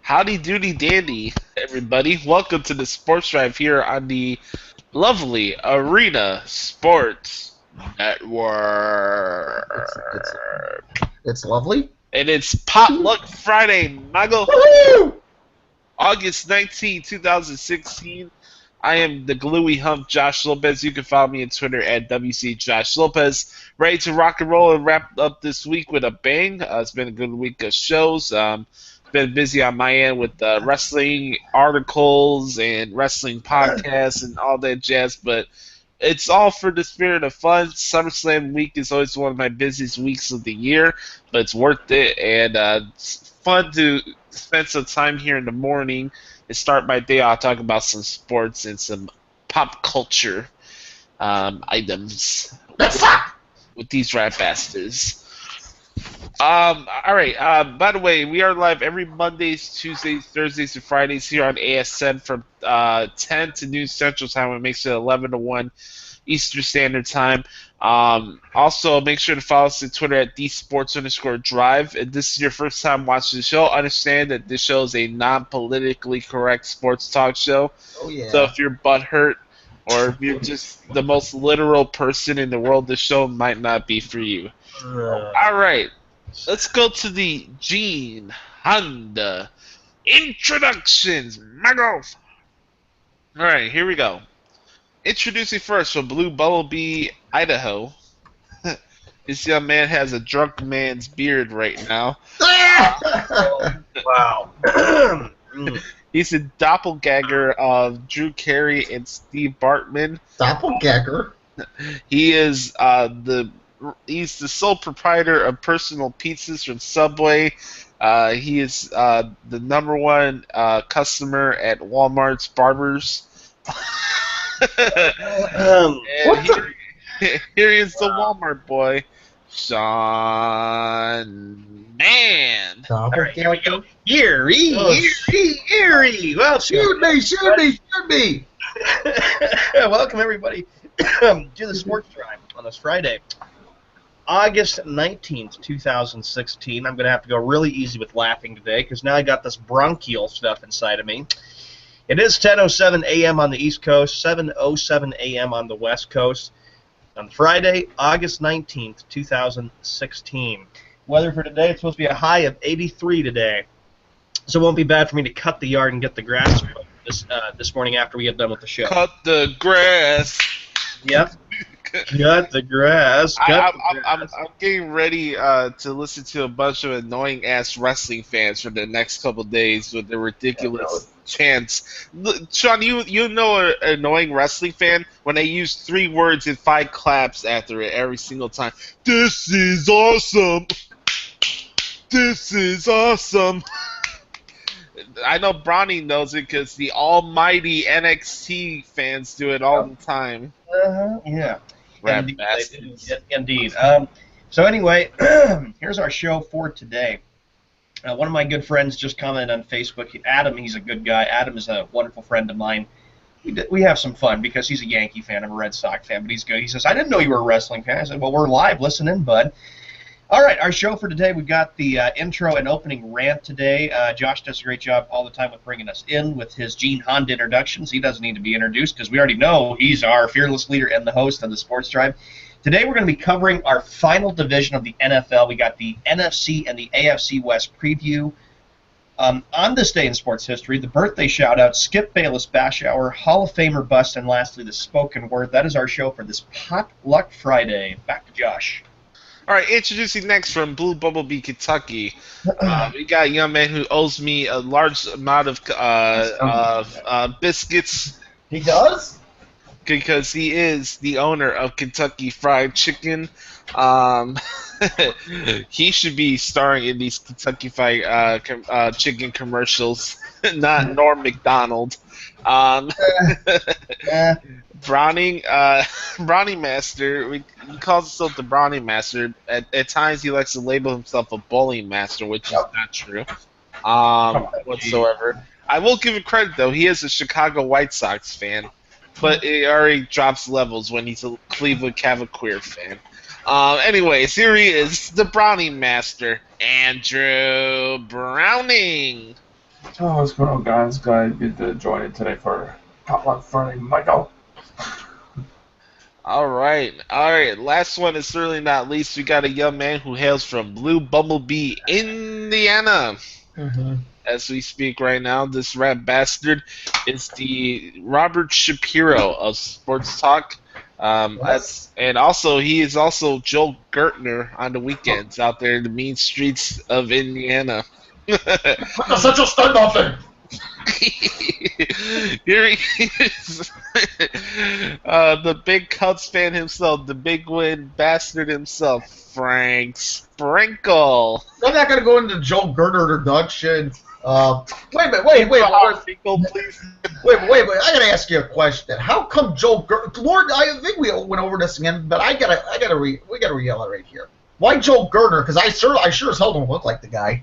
Howdy doody dandy, everybody. Welcome to the Sports Drive here on the lovely Arena Sports It's Network. it's lovely. And it's Potluck Friday, Mago. Woohoo! August 19th, 2016. I am the gluey hump Josh Lopez. You can follow me on Twitter at WC Josh Lopez. Ready to rock and roll and wrap up this week with a bang. It's been a good week of shows. Been busy on my end with wrestling articles and wrestling podcasts and all that jazz, but it's all for the spirit of fun. SummerSlam week is always one of my busiest weeks of the year, but it's worth it, and it's fun to spend some time here in the morning and start my day off talking about some sports and some pop culture items with these rap bastards. All right. By the way, we are live every Mondays, Tuesdays, Thursdays, and Fridays here on ASN from 10 to noon Central Time. It makes it 11 to 1 Eastern Standard Time. Also, make sure to follow us on Twitter at @DSports_Drive. If this is your first time watching the show, understand that this show is a non-politically correct sports talk show. Oh So yeah. if you're butthurt or if you're just the most literal person in the world, this show might not be for you. All right. Let's go to the Gene Honda introductions. Mago. All right, here we go. Introducing first from Blue Bumblebee, Idaho. This young man has a drunk man's beard right now. Wow. He's a doppelganger of Drew Carey and Steve Bartman. Doppelganger. He is he's the sole proprietor of Personal Pizzas from Subway. He is the number one customer at Walmart's Barbers. What And the? here is the Walmart boy, Sean Man. All right, here we go. Doppelganger. Eerie, Oh, eerie. Well, Shoot me! Shoot me! Shoot me! welcome everybody to the Sports Drive on this Friday, August 19th, 2016. I'm going to have to go really easy with laughing today because now I got this bronchial stuff inside of me. It is 10:07 a.m. on the East Coast, 7:07 a.m. on the West Coast, on Friday, August 19th, 2016. Weather for today, it's supposed to be a high of 83 today, so it won't be bad for me to cut the yard and get the grass this morning after we get done with the show. Cut the grass. Yep. Cut the grass. I'm getting ready to listen to a bunch of annoying ass wrestling fans for the next couple days with their ridiculous chants. Look, Sean, you know an annoying wrestling fan when they use 3 words and 5 claps after it every single time. This is awesome. This is awesome. I know Bronny knows it because the almighty NXT fans do it all the time. Yeah. Rap Indeed, bastards. they do. Indeed. So anyway, here's our show for today. One of my good friends just commented on Facebook. Adam, he's a good guy. Adam is a wonderful friend of mine. We have some fun because he's a Yankee fan. I'm a Red Sox fan, but he's good. He says, I didn't know you were a wrestling fan. I said, well, we're live. Listen in, bud. All right, our show for today, we've got the intro and opening rant today. Josh does a great job all the time with bringing us in with his Gene Honda introductions. He doesn't need to be introduced because we already know he's our fearless leader and the host of the Sports Drive. Today we're going to be covering our final division of the NFL. We got the NFC and the AFC West preview. On this day in sports history, the birthday shout-out, Skip Bayless Bash Hour, Hall of Famer bust, and lastly, the spoken word. That is our show for this Potluck Friday. Back to Josh. All right, introducing next from Blue Bumblebee, Kentucky. We got a young man who owes me a large amount of biscuits He does? because he is the owner of Kentucky Fried Chicken. He should be starring in these Kentucky Fried Chicken commercials, not Norm Macdonald. Eh, Browning, Browning Master. He calls himself the Browning Master. At times, he likes to label himself a bowling master, which is not true, whatsoever. I will give him credit though. He is a Chicago White Sox fan, but it already drops levels when he's a Cleveland Cavalier fan. Anyways, here he is, the Browning Master, Andrew Browning. Oh, what's going on, guys? Glad you to join in today for Potluck Friday, Michael. All right. Last one is certainly not least. We got a young man who hails from Blue Bumblebee, Indiana. As we speak right now, this rat bastard is the Robert Shapiro of Sports Talk. And also, he is also Joel Gertner on the weekends out there in the mean streets of Indiana. Such a stunt nothing. Here he is, the big Cubs fan himself, the big win bastard himself, Frank Sprinkle. I'm not gonna go into Joe Gertner introduction. Wait a minute. Sprinkle, please. Wait. I gotta ask you a question. How come Joe Gertner? Lord, I think we went over this again, but we gotta reiterate here. Why Joe Gertner? Because I sure as hell don't look like the guy.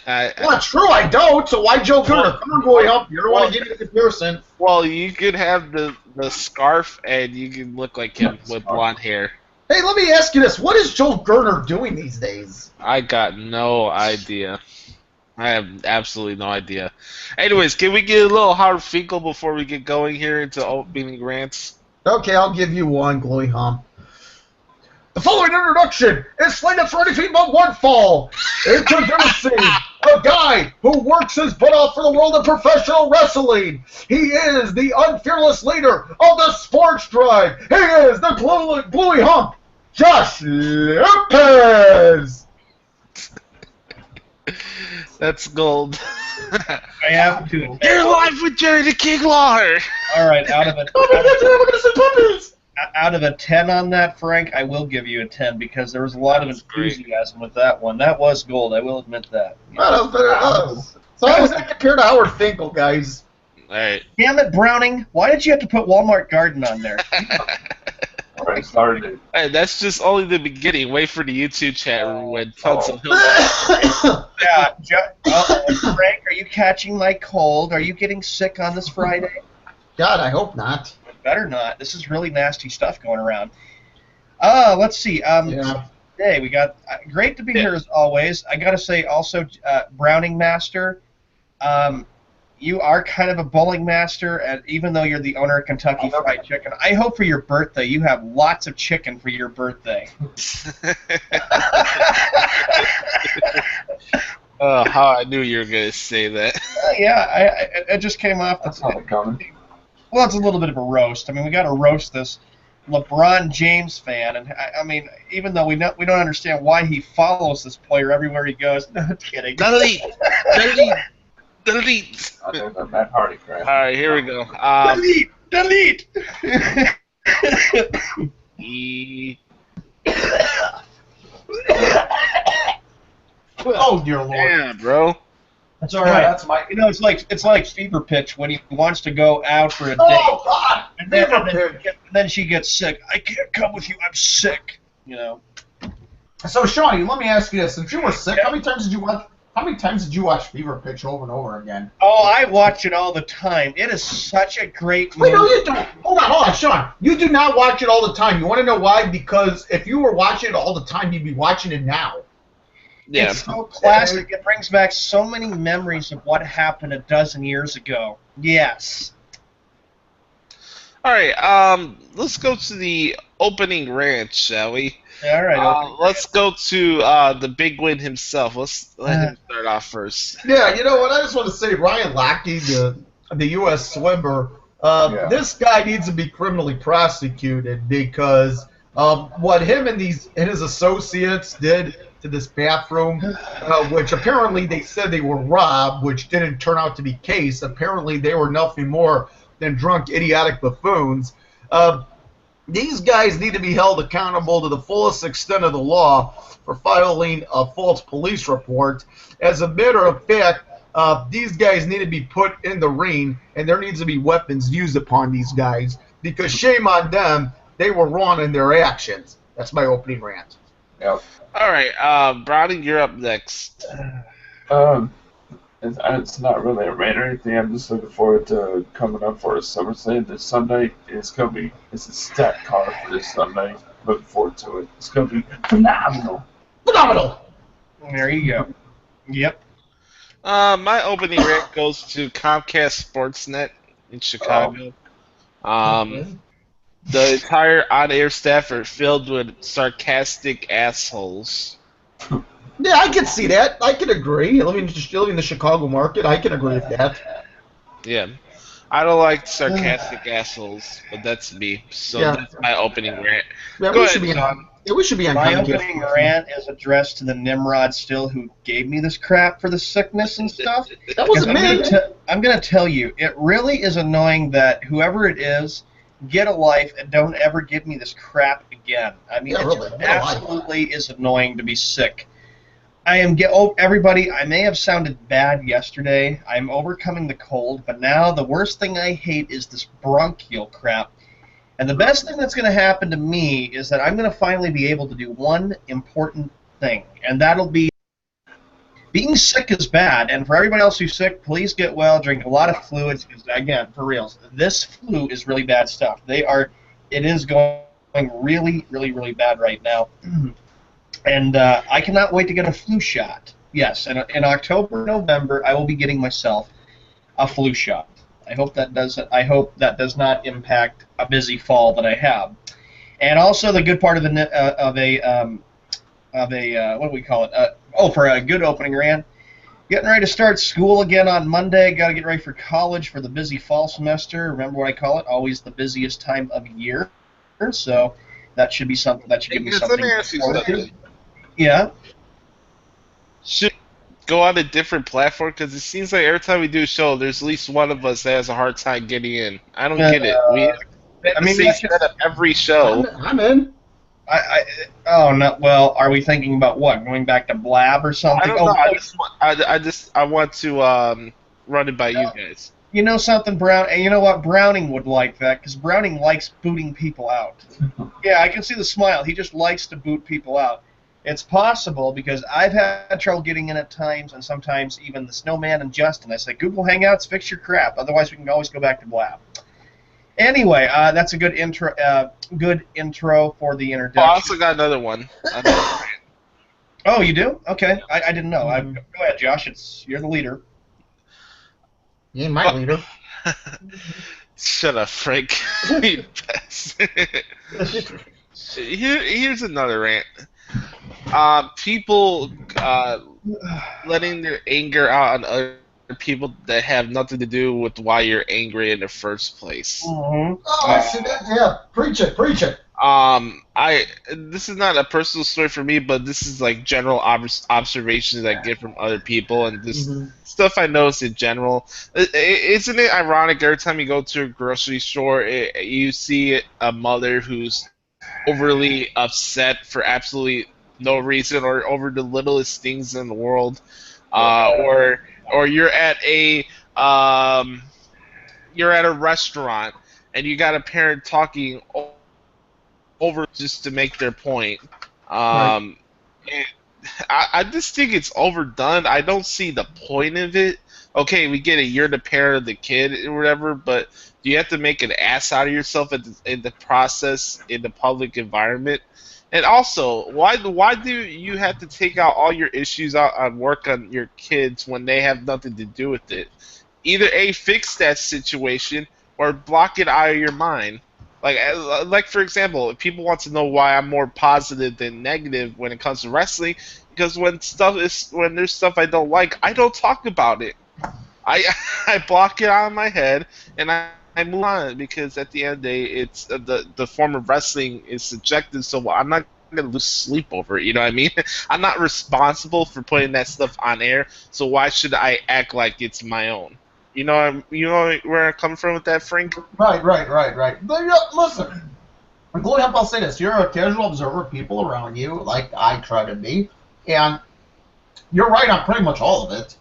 Well, true, I don't. So why Joe Gertner? Come on, boy, up. You don't want to give me the comparison. Well, you could have the scarf, and you can look like him with blonde hair. Hey, let me ask you this: what is Joe Gertner doing these days? I got no idea. I have absolutely no idea. Anyways, can we get a little Howard Finkel before we get going here into opening rants? Okay, I'll give you one, Glowy Hump. The following introduction is slated for anything but one fall. Introducing a guy who works his butt off for the world of professional wrestling. He is the unfearless leader of the Sports Drive. He is the Glowy Hump, Josh Lopez. That's gold. I have to. You're live with Jerry the King Lawler. All right, out of a 10 on that, Frank, I will give you a 10 because there was a lot of enthusiasm with that one. That was gold. I will admit that. So how does that compare to Howard Finkel, guys? All right. Damn it, Browning! Why did you have to put Walmart Garden on there? Already started. Hey, that's just only the beginning. Wait for the YouTube chat room when tons of Yeah, Frank, are you catching my cold? Are you getting sick on this Friday? God, I hope not. Better not. This is really nasty stuff going around. Let's see. Today we got great to be here as always. I gotta say also, Browning Master, you are kind of a bowling master, and even though you're the owner of Kentucky Fried Chicken, I hope for your birthday you have lots of chicken for your birthday. Oh, how I knew you were gonna say that. It just came off. That's not coming. Well, it's a little bit of a roast. I mean, we got to roast this LeBron James fan, and I mean, even though we don't understand why he follows this player everywhere he goes. No, I'm kidding. Delete. I know that Matt Hardy crap. All right, here we go. Delete. Oh dear Lord! Yeah, bro. That's all right. That's my. You know, it's like Fever Pitch when he wants to go out for a date, Oh God! and then she gets sick. I can't come with you. I'm sick. You know. So Shawnee, let me ask you this: since you were sick, how many times did you watch Fever Pitch over and over again? Oh, I watch it all the time. It is such a great Wait, movie. no, you don't. Hold on, Sean. You do not watch it all the time. You want to know why? Because if you were watching it all the time, you'd be watching it now. Yeah. It's so classic. It brings back so many memories of what happened a dozen years ago. Yes. All right. Let's go to the opening rant, shall we? All right. Let's go to the big win himself. Let's let him start off first. Yeah, you know what? I just want to say Ryan Lochte, the U.S. swimmer, this guy needs to be criminally prosecuted because what him and his associates did to this bathroom, which apparently they said they were robbed, which didn't turn out to be case. Apparently they were nothing more than drunk, idiotic buffoons. These guys need to be held accountable to the fullest extent of the law for filing a false police report. As a matter of fact, these guys need to be put in the ring, and there needs to be weapons used upon these guys because shame on them, they were wrong in their actions. That's my opening rant. Yep. All right, Browning, you're up next. It's not really a rant or anything. I'm just looking forward to coming up for a SummerSlam this Sunday. It's a stacked card for this Sunday. Looking forward to it. It's gonna be phenomenal. Phenomenal. There you go. Yep. My opening rant goes to Comcast Sportsnet in Chicago. Okay. The entire on-air staff are filled with sarcastic assholes. Yeah, I can see that. I can agree. Living in the Chicago market, I can agree with that. Yeah. I don't like sarcastic assholes, but that's me. So Yeah. that's my opening rant. Yeah, Go we ahead, should be Sean. on. Yeah, we should be on My Comcast. opening rant is addressed to the Nimrod still who gave me this crap for the sickness and stuff. That wasn't me. I'm gonna tell you, it really is annoying that whoever it is, get a life and don't ever give me this crap again. I mean, Yeah, it really, just get a life. absolutely is annoying to be sick. Everybody, I may have sounded bad yesterday. I'm overcoming the cold, but now the worst thing I hate is this bronchial crap. And the best thing that's going to happen to me is that I'm going to finally be able to do one important thing, and that'll be being sick is bad. And for everybody else who's sick, please get well, drink a lot of fluids, because, again, for reals, this flu is really bad stuff. It is going really, really, really bad right now. And I cannot wait to get a flu shot. Yes, and in October, November, I will be getting myself a flu shot. I hope that does not impact a busy fall that I have. And also the good part of what do we call it? For a good opening rant, getting ready to start school again on Monday. Got to get ready for college for the busy fall semester. Remember what I call it? Always the busiest time of year. So that should be something that should give me something. Let me ask you something. Yeah. Should go on a different platform, because it seems like every time we do a show, there's at least one of us that has a hard time getting in. I don't get it. We have the same setup every show. I'm in. Oh no. Well, are we thinking about what? Going back to Blab or something? I don't know. I want to run it by you guys. You know something, Brown? And you know what? Browning would like that, because Browning likes booting people out. Yeah, I can see the smile. He just likes to boot people out. It's possible, because I've had trouble getting in at times, and sometimes even the Snowman and Justin. I say, Google Hangouts, fix your crap. Otherwise, we can always go back to Blab. Anyway, that's a good intro. Good intro for the introduction. I also got another one. Oh, you do? Okay, I didn't know. Go ahead, Josh. You're the leader. You ain't my leader. Shut up, Frank. You bastard. Here's another rant. People letting their anger out on other people that have nothing to do with why you're angry in the first place. Mm-hmm. Yeah, preach it. This is not a personal story for me, but this is like general observations I get from other people, and this stuff I notice in general. Isn't it ironic every time you go to a grocery store, you see a mother who's overly upset for absolutely no reason or over the littlest things in the world, or you're at a restaurant and you got a parent talking over just to make their point. Right. And I just think it's overdone. I don't see the point of it. Okay, we get it. You're the parent of the kid or whatever, but do you have to make an ass out of yourself in the process in the public environment? And also, why do you have to take out all your issues out on work on your kids when they have nothing to do with it? Either A, fix that situation, or block it out of your mind. Like for example, if people want to know why I'm more positive than negative when it comes to wrestling, because when there's stuff I don't like, I don't talk about it. I block it out of my head and I move on, because at the end of the day, it's the form of wrestling is subjective, so I'm not gonna lose sleep over it. You know what I mean? I'm not responsible for putting that stuff on air, so why should I act like it's my own? You know where I'm coming from with that, Frank? Right. But listen, going up, I'll say this: you're a casual observer of people around you, like I try to be, and you're right on pretty much all of it.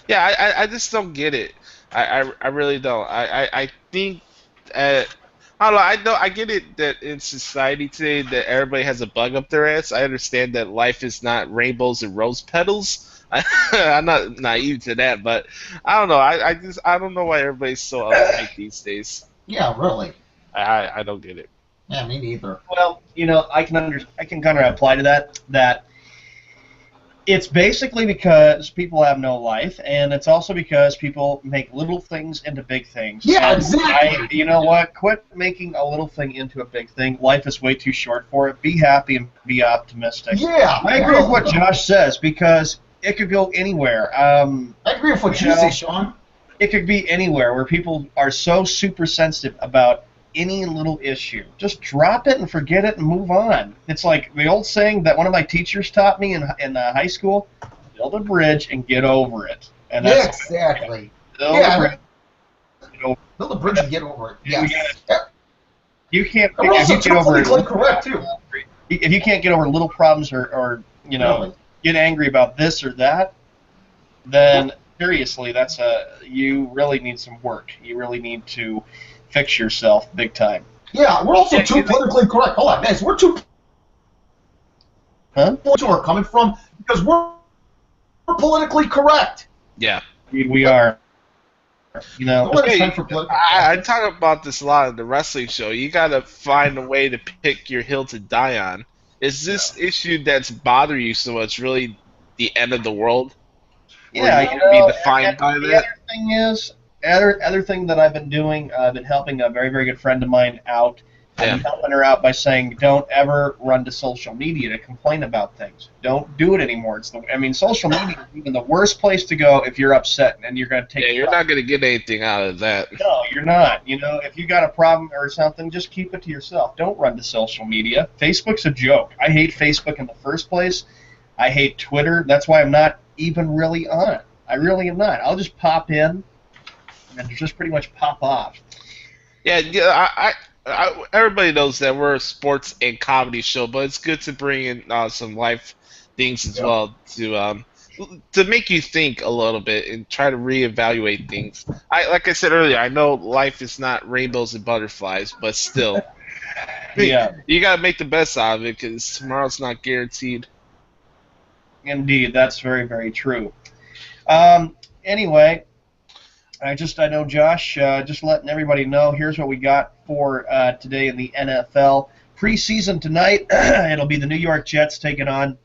Yeah, I just don't get it. I really don't. I think I don't know. I get it that in society today that everybody has a bug up their ass. I understand that life is not rainbows and rose petals. I'm not naive to that, but I don't know. I don't know why everybody's so uptight these days. Yeah, really. I don't get it. Yeah, me neither. Well, I can kind of reply to that It's basically because people have no life, and it's also because people make little things into big things. Yeah, And exactly. you know what? Quit making a little thing into a big thing. Life is way too short for it. Be happy and be optimistic. Yeah. I agree with what Josh says because it could go anywhere. I agree with what you say, Sean. It could be anywhere where people are so super sensitive about any little issue. Just drop it and forget it and move on. It's like the old saying that one of my teachers taught me in high school: build a bridge and get over it. And that's exactly. Build a bridge. Build a bridge and get over it. Yes. You can't. We're also if you get over it, correct too. If you can't get over little problems or get angry about this or that, then seriously, you really need some work. You really need to fix yourself big time. Yeah, we're also too politically correct. Hold on, guys. We're too. Where we're coming from because we're politically correct. Yeah. We are. I talk about this a lot in the wrestling show. You gotta find a way to pick your hill to die on. Is this issue that's bothering you so much really the end of the world? Yeah, be defined by that. The other thing is, other thing that I've been doing, I've been helping a very, very good friend of mine out. I'm helping her out by saying, don't ever run to social media to complain about things. Don't do it anymore. Social media is even the worst place to go if you're upset and you're going to take. Yeah, you're not going to get anything out of that. No, you're not. If you got a problem or something, just keep it to yourself. Don't run to social media. Facebook's a joke. I hate Facebook in the first place. I hate Twitter. That's why I'm not even really on it. I really am not. I'll just pop in and just pretty much pop off. Yeah, everybody knows that we're a sports and comedy show, but it's good to bring in some life things as well to make you think a little bit and try to reevaluate things. Like I said earlier, I know life is not rainbows and butterflies, but still, you gotta make the best out of it because tomorrow's not guaranteed. Indeed, that's very, very true. Anyway, I know, Josh, just letting everybody know, here's what we got for today in the NFL. Preseason tonight, it'll be the New York Jets taking on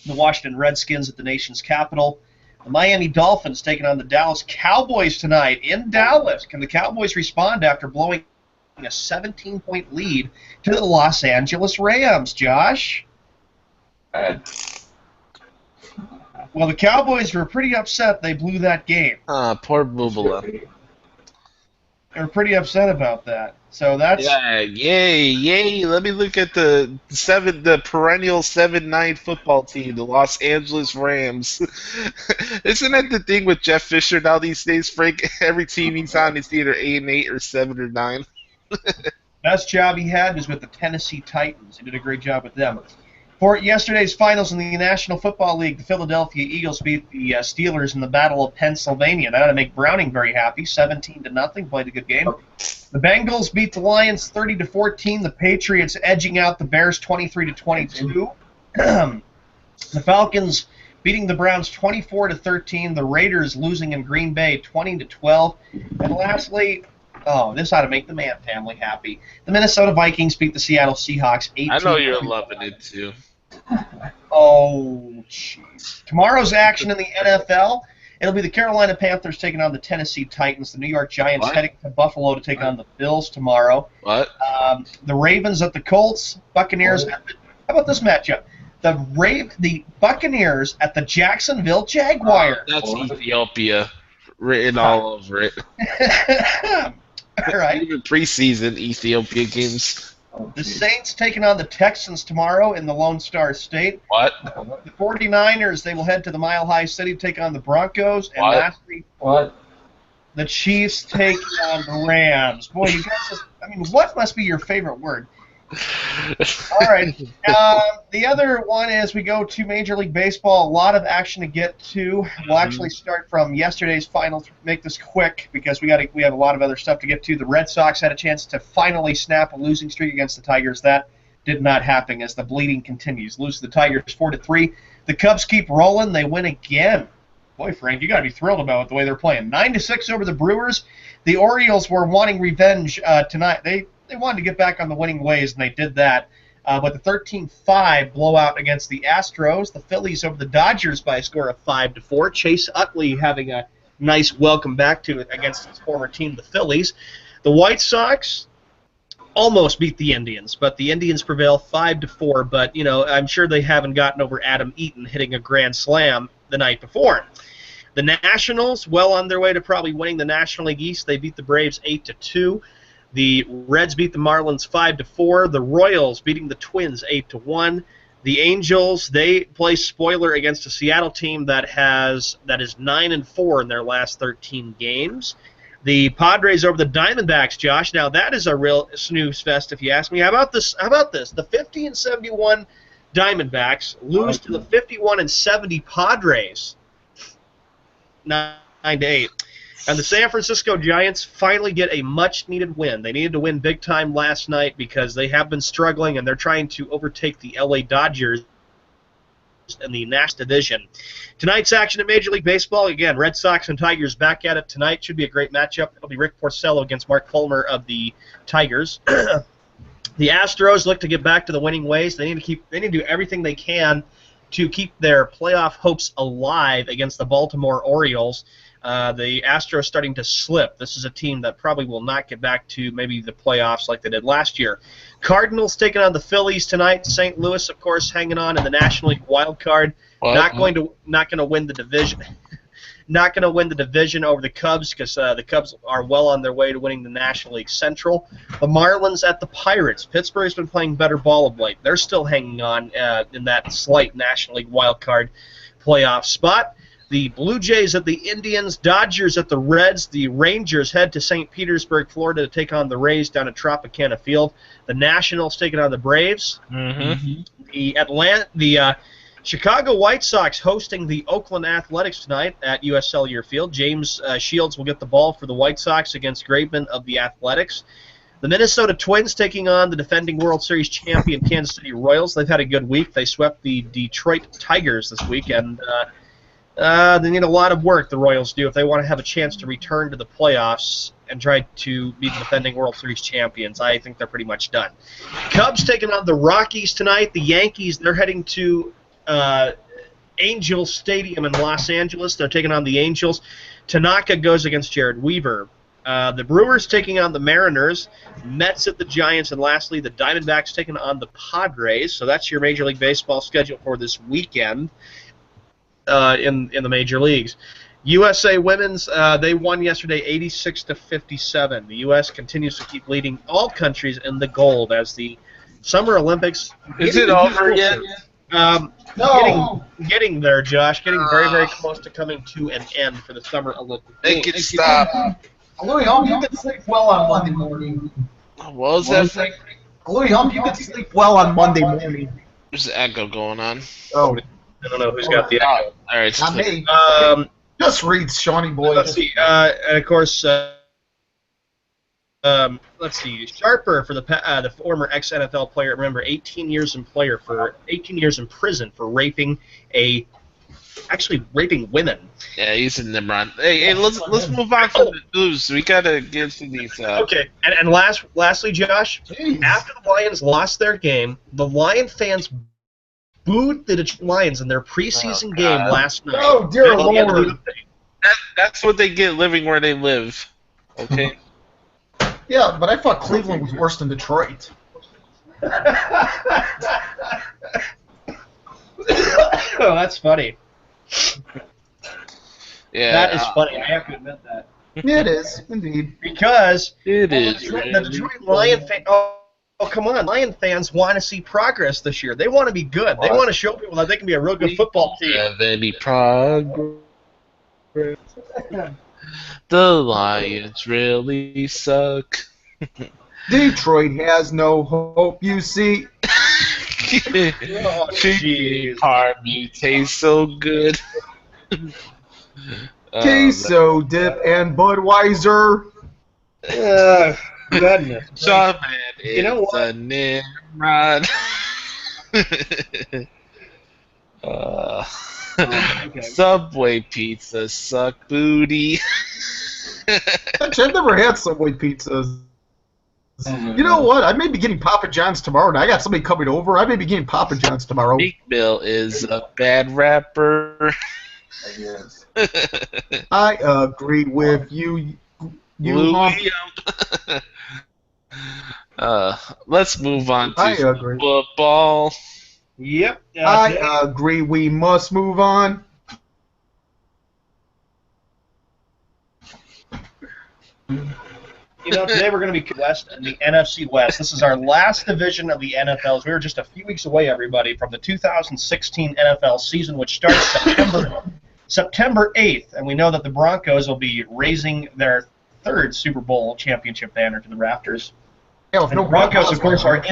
the Washington Redskins at the nation's capital. The Miami Dolphins taking on the Dallas Cowboys tonight in Dallas. Can the Cowboys respond after blowing a 17-point lead to the Los Angeles Rams, Josh? Well, the Cowboys were pretty upset they blew that game. Poor Boobala. They were pretty upset about that. So that's yay! Let me look at the perennial 7-9 football team, the Los Angeles Rams. Isn't that the thing with Jeff Fisher now these days, Frank? Every team he's on is either 8-8 or 7-9. Best job he had was with the Tennessee Titans. He did a great job with them. For yesterday's finals in the National Football League, the Philadelphia Eagles beat the Steelers in the Battle of Pennsylvania. That ought to make Browning very happy. 17-0, played a good game. The Bengals beat the Lions 30-14. The Patriots edging out the Bears 23-22. The Falcons beating the Browns 24-13. The Raiders losing in Green Bay 20-12. And lastly, this ought to make the Mann family happy. The Minnesota Vikings beat the Seattle Seahawks 18-. I know you're loving it too. Oh, jeez. Tomorrow's action in the NFL, it'll be the Carolina Panthers taking on the Tennessee Titans. The New York Giants heading to Buffalo to take on the Bills tomorrow. What? The Ravens at the Colts. Buccaneers. How about this matchup? The Buccaneers at the Jacksonville Jaguars. That's Ethiopia written all over it. All right. Even preseason Ethiopia games. The Saints taking on the Texans tomorrow in the Lone Star State. What? The 49ers, they will head to the Mile High City to take on the Broncos. And lastly, the Chiefs take on the Rams. Boy, you guys what must be your favorite word? All right. The other one is we go to Major League Baseball. A lot of action to get to. We'll actually start from yesterday's finals. Make this quick because we have a lot of other stuff to get to. The Red Sox had a chance to finally snap a losing streak against the Tigers. That did not happen as the bleeding continues. Lose to the Tigers 4-3. The Cubs keep rolling. They win again. Boy, Frank, you got to be thrilled about the way they're playing. 9-6 over the Brewers. The Orioles were wanting revenge tonight. They wanted to get back on the winning ways, and they did that. But the 13-5 blowout against the Astros, the Phillies over the Dodgers by a score of 5-4. Chase Utley having a nice welcome back to against his former team, the Phillies. The White Sox almost beat the Indians, but the Indians prevail 5-4. But I'm sure they haven't gotten over Adam Eaton hitting a grand slam the night before. The Nationals, well on their way to probably winning the National League East. They beat the Braves 8-2. The Reds beat the Marlins 5-4. The Royals beating the Twins 8-1. The Angels, they play spoiler against a Seattle team that is 9-4 in their last 13 games. The Padres over the Diamondbacks, Josh. Now that is a real snooze fest, if you ask me. How about this? The 50-71 Diamondbacks lose to the 51-70 Padres, 9-8. And the San Francisco Giants finally get a much-needed win. They needed to win big time last night because they have been struggling, and they're trying to overtake the LA Dodgers in the National Division. Tonight's action in Major League Baseball, again, Red Sox and Tigers back at it tonight. Should be a great matchup. It'll be Rick Porcello against Mark Fulmer of the Tigers. The Astros look to get back to the winning ways. They need to do everything they can to keep their playoff hopes alive against the Baltimore Orioles. The Astros starting to slip. This is a team that probably will not get back to maybe the playoffs like they did last year. Cardinals taking on the Phillies tonight. St. Louis, of course, hanging on in the National League wild card. Not going to win the division. Not going to win the division over the Cubs because the Cubs are well on their way to winning the National League Central. The Marlins at the Pirates. Pittsburgh's been playing better ball of late. They're still hanging on in that slight National League wild card playoff spot. The Blue Jays at the Indians, Dodgers at the Reds. The Rangers head to St. Petersburg, Florida to take on the Rays down at Tropicana Field. The Nationals taking on the Braves. Mm-hmm. The Chicago White Sox hosting the Oakland Athletics tonight at U.S. Cellular Field. James Shields will get the ball for the White Sox against Graveman of the Athletics. The Minnesota Twins taking on the defending World Series champion Kansas City Royals. They've had a good week. They swept the Detroit Tigers this week, and they need a lot of work, the Royals do, if they want to have a chance to return to the playoffs and try to be the defending World Series champions. I think they're pretty much done. Cubs taking on the Rockies tonight. The Yankees, they're heading to Angel Stadium in Los Angeles. They're taking on the Angels. Tanaka goes against Jared Weaver. The Brewers taking on the Mariners. Mets at the Giants. And lastly, the Diamondbacks taking on the Padres. So that's your Major League Baseball schedule for this weekend. In the major leagues. USA Women's, they won yesterday 86-57. The U.S. continues to keep leading all countries in the gold as the Summer Olympics. Is it over yet? No. Getting there, Josh. Getting very, very close to coming to an end for the Summer Olympics. Make it stop. Louis Hump, you can sleep well on Monday morning. What was that? Louis Hump, you can sleep well on Monday morning. There's an echo going on. Oh, I don't know who's got the echo. All right. not me. Just read, Shawnee boy. Let's see. And of course, let's see. Sharper for the former ex-NFL player. Remember, 18 years in prison for raping women. Yeah, he's in Nimrod. Hey, let's move on from the news. We gotta get to these. Okay, and lastly, Josh, Jeez. after the Lions lost their game, the Lion fans booed the Detroit Lions in their preseason game last night. Oh, dear Lord. That's what they get living where they live. Okay. Yeah, but I thought Cleveland was worse than Detroit. Oh, that's funny. Yeah. That is funny. I have to admit that. It is, indeed. Because It is. the Detroit Lion fans. Oh, come on. Lion fans want to see progress this year. They want to be good. They want to show people that they can be a real good football team. Have any progress? The Lions really suck. Detroit has no hope, you see. Chicken parm tastes so good. Queso dip and Budweiser. Goodness. Shaman is You know what? a Nimrod. Okay. Subway pizza suck booty. Actually, I've never had Subway pizzas. You know what? I may be getting Papa John's tomorrow, and I got somebody coming over. I may be getting Papa John's tomorrow. Meek Mill is a bad rapper. Yes. I agree with you. Louis, let's move on I to agree. football. Yep. I agree. We must move on. You know, today we're going to be West and the NFC West. This is our last division of the NFL. We are just a few weeks away, everybody, from the 2016 NFL season, which starts September 8th. And we know that the Broncos will be raising their third Super Bowl championship banner to the rafters. Yeah, And the Broncos, of course, are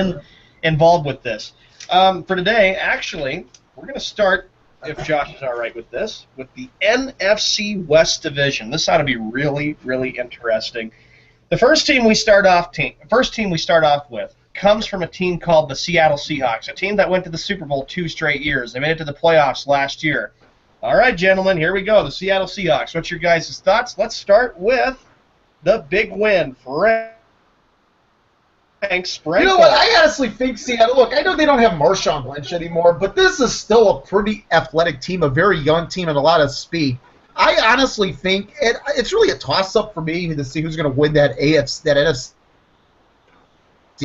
involved with this. For today, actually, we're going to start, if Josh is all right with this, with the NFC West division. This ought to be really, really interesting. The first team we start off with comes from a team called the Seattle Seahawks, a team that went to the Super Bowl 2 straight years. They made it to the playoffs last year. All right, gentlemen, here we go. The Seattle Seahawks. What's your guys' thoughts? Let's start with the big win. Frank Sprinkle. You know what? I honestly think Seattle. Look, I know they don't have Marshawn Lynch anymore, but this is still a pretty athletic team, a very young team, and a lot of speed. I honestly think it's really a toss-up for me to see who's going to win that NFC.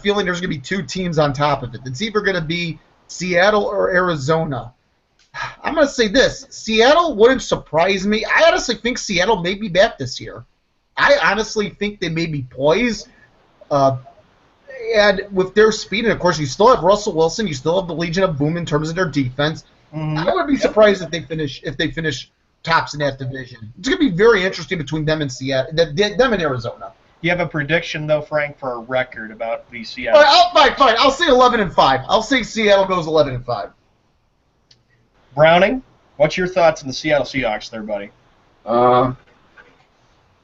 Feeling there's going to be two teams on top of it. It's either going to be Seattle or Arizona. I'm going to say this. Seattle wouldn't surprise me. I honestly think Seattle may be back this year. I honestly think they may be poised. And with their speed, and of course you still have Russell Wilson, you still have the Legion of Boom in terms of their defense. I would be surprised if they finish tops in that division. It's going to be very interesting between them and Seattle, them and Arizona. You have a prediction, though, Frank, for a record about the Seattle? All right, fine. I'll say 11-5. I'll say Seattle goes 11-5. Browning, what's your thoughts on the Seattle Seahawks there, buddy? And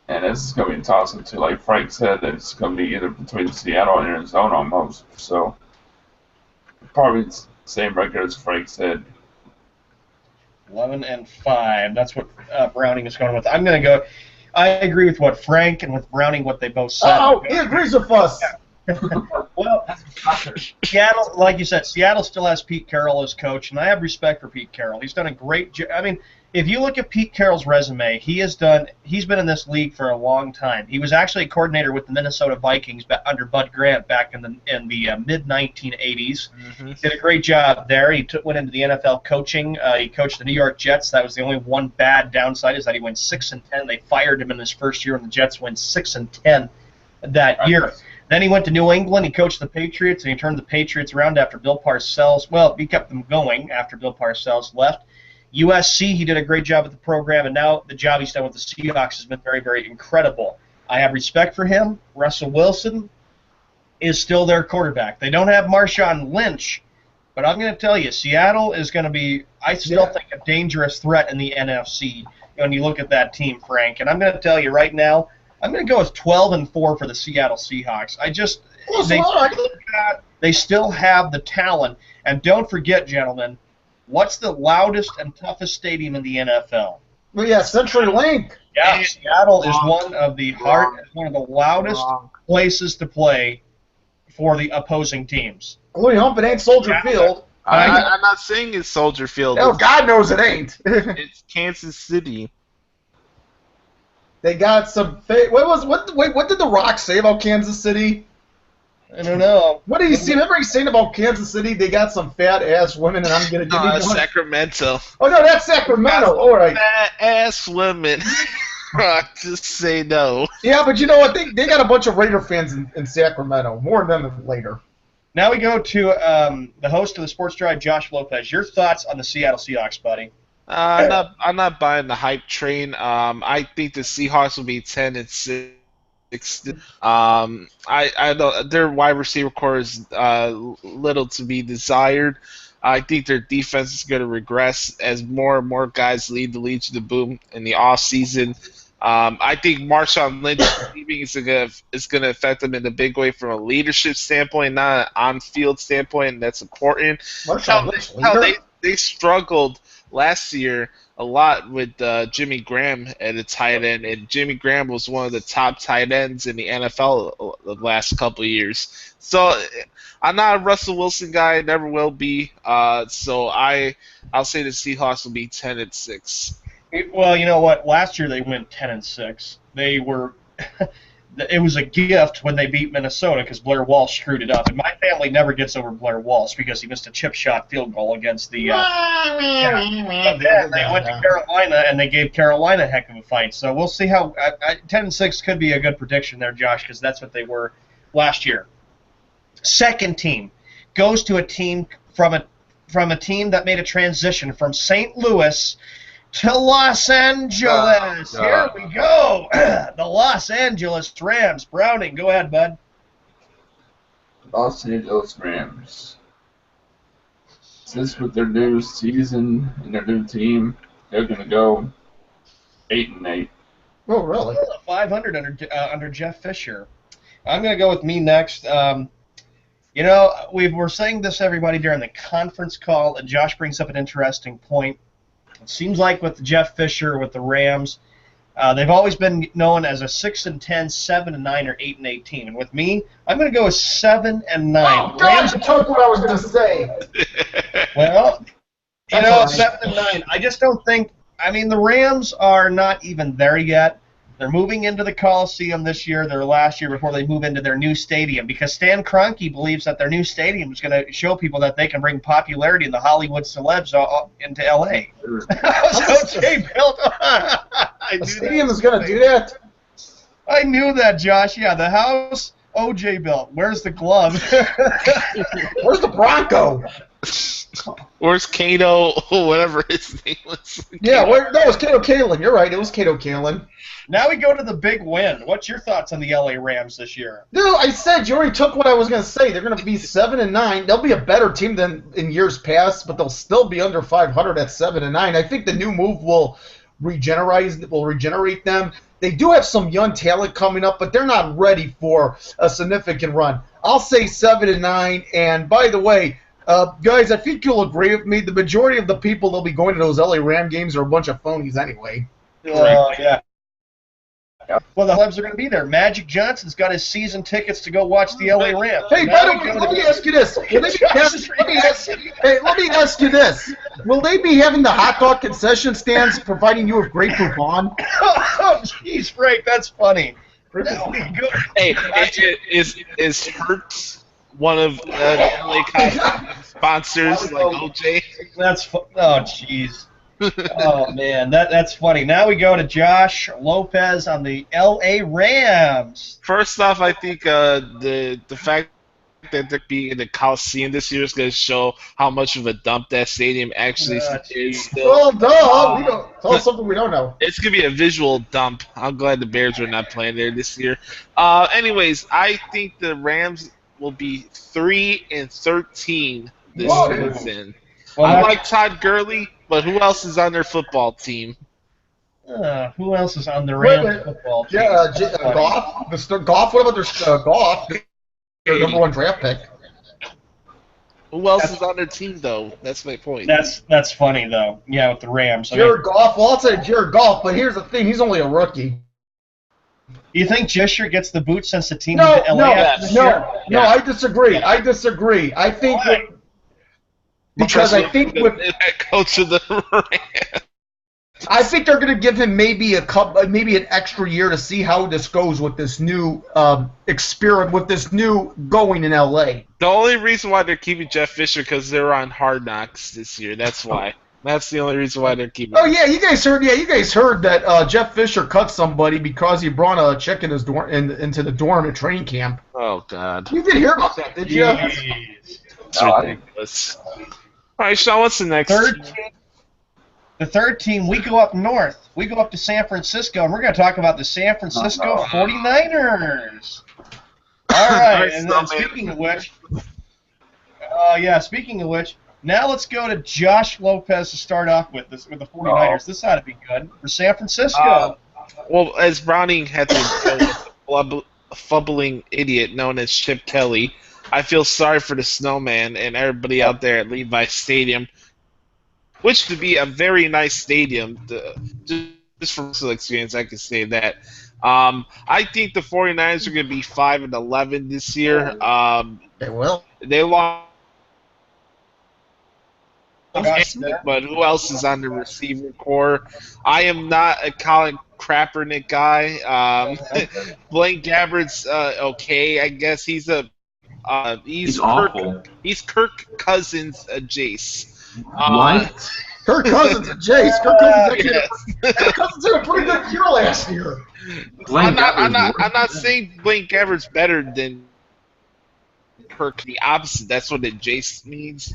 this is going to be a toss-up, too. Like Frank said, that it's going to be either between Seattle and Arizona almost. So, probably the same record as Frank said. 11-5. That's what Browning is going with. I'm going to go. I agree with what Frank and with Browning, what they both said. Oh, he agrees with us. Well, Seattle, like you said, Seattle still has Pete Carroll as coach, and I have respect for Pete Carroll. He's done a great job. I mean, if you look at Pete Carroll's resume, he's been in this league for a long time. He was actually a coordinator with the Minnesota Vikings under Bud Grant back in the mid-1980s. Mm-hmm. Did a great job there. He went into the NFL coaching. He coached the New York Jets. That was the only one bad downside is that he went 6-10. They fired him in his first year, and the Jets went 6-10 that year. Then he went to New England. He coached the Patriots, and he turned the Patriots around after Bill Parcells. Well, he kept them going after Bill Parcells left. USC, he did a great job with the program, and now the job he's done with the Seahawks has been very, very incredible. I have respect for him. Russell Wilson is still their quarterback. They don't have Marshawn Lynch, but I'm going to tell you, Seattle is going to be, I still think, a dangerous threat in the NFC when you look at that team, Frank. And I'm going to tell you right now, I'm going to go with 12-4 for the Seattle Seahawks. They still have the talent. And don't forget, gentlemen, what's the loudest and toughest stadium in the NFL? Well, yeah, CenturyLink. Yeah, Seattle is one of the loudest places to play for the opposing teams. Holy hump, it ain't Soldier Field. I'm not saying it's Soldier Field. Oh, God knows it ain't. It's Kansas City. They got some. What did The Rock say about Kansas City? I don't know. What did he say? Remember he saying about Kansas City? They got some fat ass women, and I'm gonna give you one. Sacramento. Oh no, that's Sacramento. All right. Fat ass women. Rock, just say no. Yeah, but you know what? They got a bunch of Raider fans in Sacramento. More of them later. Now we go to the host of the Sports Drive, Josh Lopez. Your thoughts on the Seattle Seahawks, buddy? I'm not buying the hype train. I think the Seahawks will be 10-6. I know their wide receiver core is little to be desired. I think their defense is going to regress as more and more guys lead the Legion of Boom in the off season. I think Marshawn Lynch leaving is going to affect them in a big way from a leadership standpoint, not an on-field standpoint, and that's important. How they struggled last year a lot with Jimmy Graham at a tight end, and Jimmy Graham was one of the top tight ends in the NFL the last couple of years. So I'm not a Russell Wilson guy, never will be. So I'll say the Seahawks will be 10-6. Well, you know what? Last year they went 10-6. They were. It was a gift when they beat Minnesota because Blair Walsh screwed it up, and my family never gets over Blair Walsh because he missed a chip shot field goal against the. But then they went to Carolina and they gave Carolina a heck of a fight. So we'll see how 10-6 could be a good prediction there, Josh, because that's what they were last year. Second team goes to a team from a team that made a transition from St. Louis to Los Angeles. Here we go. The Los Angeles Rams. Browning, go ahead, bud. Los Angeles Rams. Since with their new season and their new team, they're going to go 8-8. Oh, really? 500 under Jeff Fisher. I'm going to go with me next. You know, we were saying this, everybody, during the conference call, and Josh brings up an interesting point. It seems like with Jeff Fisher, with the Rams, they've always been known as a 6-10, 7-9, or 8-8 team. And with me, I'm going to go with 7-9. Oh, God, you took what I was going to say. Well, you know, right. 7-9. I just don't think. I mean, the Rams are not even there yet. They're moving into the Coliseum this year, their last year before they move into their new stadium, because Stan Kroenke believes that their new stadium is going to show people that they can bring popularity in the Hollywood celebs into L.A. So Jay built. The stadium is going to do that? I knew that, Josh. Yeah, the house OJ built. Where's the glove? Where's the Bronco? Where's Kato, whatever his name was? Yeah, that was Kato Kalin. You're right. It was Kato Kalin. Now we go to the big win. What's your thoughts on the LA Rams this year? Dude, I said you already took what I was going to say. They're going to be 7-9. They'll be a better team than in years past, but they'll still be under 500 at 7-9. I think the new move will regenerate them. They do have some young talent coming up, but they're not ready for a significant run. I'll say 7-9. And by the way, guys, I think you'll agree with me. The majority of the people that'll be going to those LA Ram games are a bunch of phonies anyway. Yeah. Well, the Cubs are going to be there. Magic Johnson's got his season tickets to go watch the LA Rams. Hey, by the way, let me ask you this. Let me ask you this. Will they be having the hot dog concession stands providing you with Grey Poupon? Oh, jeez, Frank, that's funny. Hey, is Hertz one of the LA Cowboys sponsors like OJ? Oh, jeez. Oh, man, that's funny. Now we go to Josh Lopez on the L.A. Rams. First off, I think the fact that they're being in the Coliseum this year is going to show how much of a dump that stadium actually is still. Well, duh. Tell us something we don't know. It's going to be a visual dump. I'm glad the Bears are not playing there this year. Anyways, I think the Rams will be 3-13 this season. Well, I like Todd Gurley, but who else is on their football team? Who else is on the Rams football team? Goff. Mr. Goff. What about their Goff? Their number one draft pick. Who else is on their team, though? That's my point. That's funny, though. Yeah, with the Rams. Jared Goff. Well, I'll say Jared Goff, but here's the thing. He's only a rookie. Do you think Fisher gets the boot since the team No, into LA no, I disagree. I think because I think with that coach of the Rams. I think they're going to give him maybe an extra year to see how this goes with this new experiment, with this new going in LA. The only reason why they're keeping Jeff Fisher because they're on Hard Knocks this year. That's why. That's the only reason why they're keeping. Oh yeah, you guys heard that Jeff Fisher cut somebody because he brought a chick in his dorm into the dorm at training camp. Oh God. You did hear about that, did you? It's ridiculous. All right, Sean, what's the next? The third team, we go up north. We go up to San Francisco, and we're going to talk about the San Francisco 49ers. All right, and then speaking of which, now let's go to Josh Lopez to start off with the 49ers. This ought to be good for San Francisco. Well, as Browning had to fumbling idiot known as Chip Kelly, I feel sorry for the snowman and everybody out there at Levi Stadium. which would be a very nice stadium. Just from personal experience, I can say that. I think the 49ers are going to be 5-11 this year. They will. They lost. Gosh, But who else is on the receiving core? I am not a Colin Kaepernick guy. Blaine Gabbert's okay, I guess. He's He's awful. He's Kirk Cousins Jace. What? Kirk Cousins and Jace. Kirk Cousins Yes. Kirk Cousins had a pretty good year last year. Blaine I'm Gabbert's not saying Blaine Gabbert's better than Kirk. The opposite. That's what the Jace means.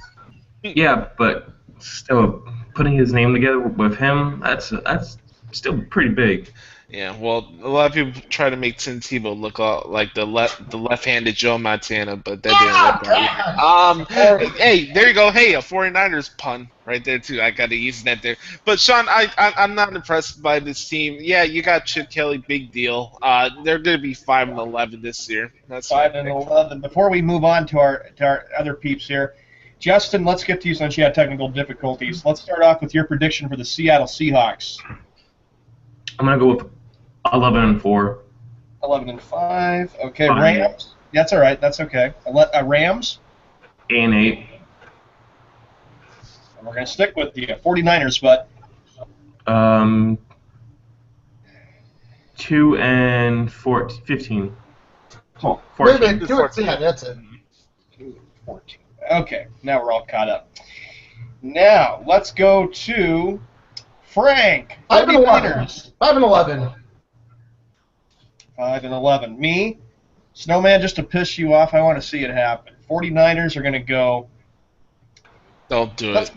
Yeah, but still, putting his name together with him, that's still pretty big. Yeah, well, a lot of people try to make Tim Tebow look like the left-handed Joe Montana, but that didn't work out. Hey, there you go. Hey, a 49ers pun right there too. I got to use that there. But Sean, I'm not impressed by this team. Yeah, you got Chip Kelly, big deal. They're going to be 5-11 this year. That's 5-11. Before we move on to our other peeps here, Justin, let's get to you since you had technical difficulties. Let's start off with your prediction for the Seattle Seahawks. I'm gonna go with 11-4. 11-5. Okay, Fine. Rams. That's all right. That's okay. Rams. 8-8. And we're gonna stick with the 49ers, but 2-15. Oh, 14. Wait a minute. Yeah, that's it. 14. Okay, now we're all caught up. Now let's go to Frank. 5-11. 5-11. 5-11. Me, Snowman, just to piss you off, I want to see it happen. 49ers are going to go. Don't do it.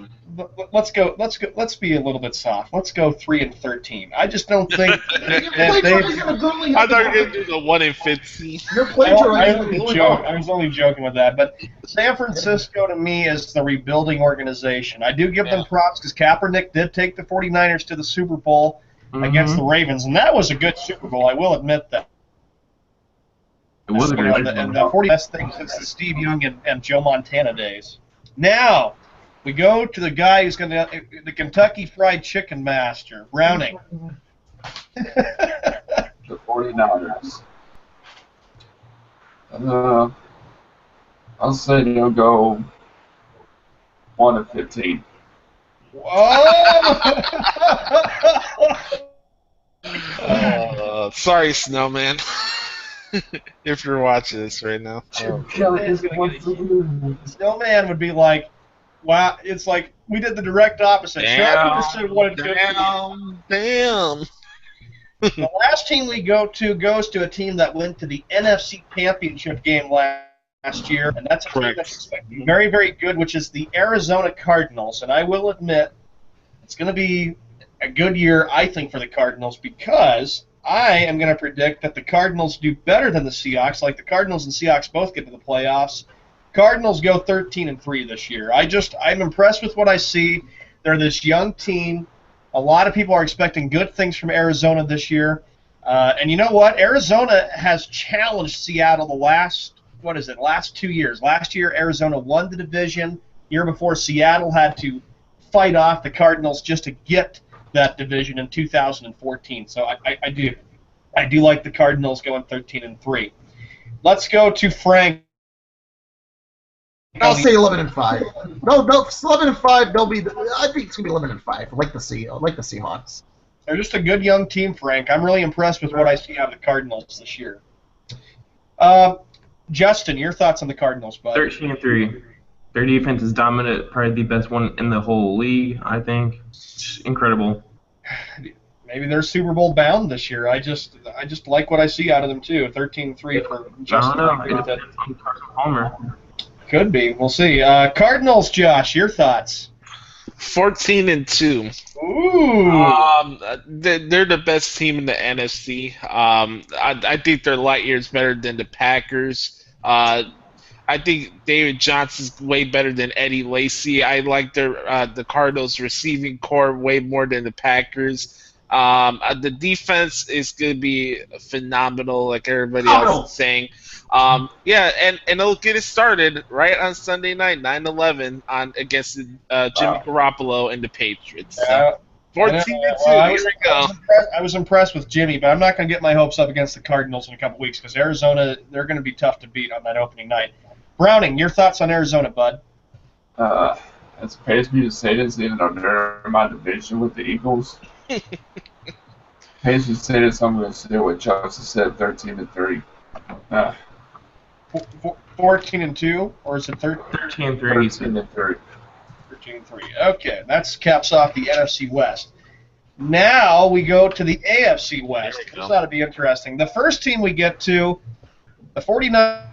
Let's go. Let's be a little bit soft. Let's go 3-13. I just don't think that they. I thought you were going to do the 1-15. You're plagiarizing. I was only joking with that, but San Francisco to me is the rebuilding organization. I do give them props because Kaepernick did take the 49ers to the Super Bowl against the Ravens, and that was a good Super Bowl. I will admit that. It was a great And the 40 best thing since the Steve Young and Joe Montana days. Now we go to the guy who's going to the Kentucky Fried Chicken master, Browning. The 49ers. I'll say they'll go 1-15. Oh! Sorry, Snowman. If you're watching this right now. Snowman would be like, wow, it's like we did the direct opposite. Damn. The last team we go to goes to a team that went to the NFC Championship game last year, and that's a team that's expecting very, very good, which is the Arizona Cardinals. And I will admit, it's going to be a good year, I think, for the Cardinals because I am going to predict that the Cardinals do better than the Seahawks. Like the Cardinals and Seahawks both get to the playoffs. Cardinals go 13-3 this year. I'm impressed with what I see. They're this young team. A lot of people are expecting good things from Arizona this year. And you know what? Arizona has challenged Seattle the last 2 years. Last year, Arizona won the division. Year before, Seattle had to fight off the Cardinals just to get that division in 2014. So I do like the Cardinals going 13-3. Let's go to Frank. I'll say 11-5. No, 11-5. They'll be. I think it's gonna be 11-5. Like the Seahawks. They're just a good young team, Frank. I'm really impressed with what I see out of the Cardinals this year. Justin, your thoughts on the Cardinals, bud? 13-3. Their defense is dominant, probably the best one in the whole league, I think. It's incredible. Maybe they're Super Bowl bound this year. I just like what I see out of them too. 13-3 for Justin. I don't know. It's on Carson Palmer. Could be. We'll see. Cardinals, Josh, your thoughts? 14-2. Ooh. They're the best team in the NFC. I think they're light years better than the Packers. I think David Johnson's way better than Eddie Lacy. I like the Cardinals receiving core way more than the Packers. The defense is going to be phenomenal, like everybody else is saying. Yeah, and it'll get it started right on Sunday night, 9/11, against Jimmy Garoppolo and the Patriots. So 14-2. Here we go. I was impressed with Jimmy, but I'm not going to get my hopes up against the Cardinals in a couple weeks because Arizona, they're going to be tough to beat on that opening night. Browning, your thoughts on Arizona, bud? It pains me to say this, even though they're in my division with the Eagles. Pains me to say this, I'm going to say what Justin said, 13-3. 14-2, or is it 13-3? 13-3. 13-3. Okay, that caps off the NFC West. Now we go to the AFC West. This ought to be interesting. The first team we get to, the 49ers.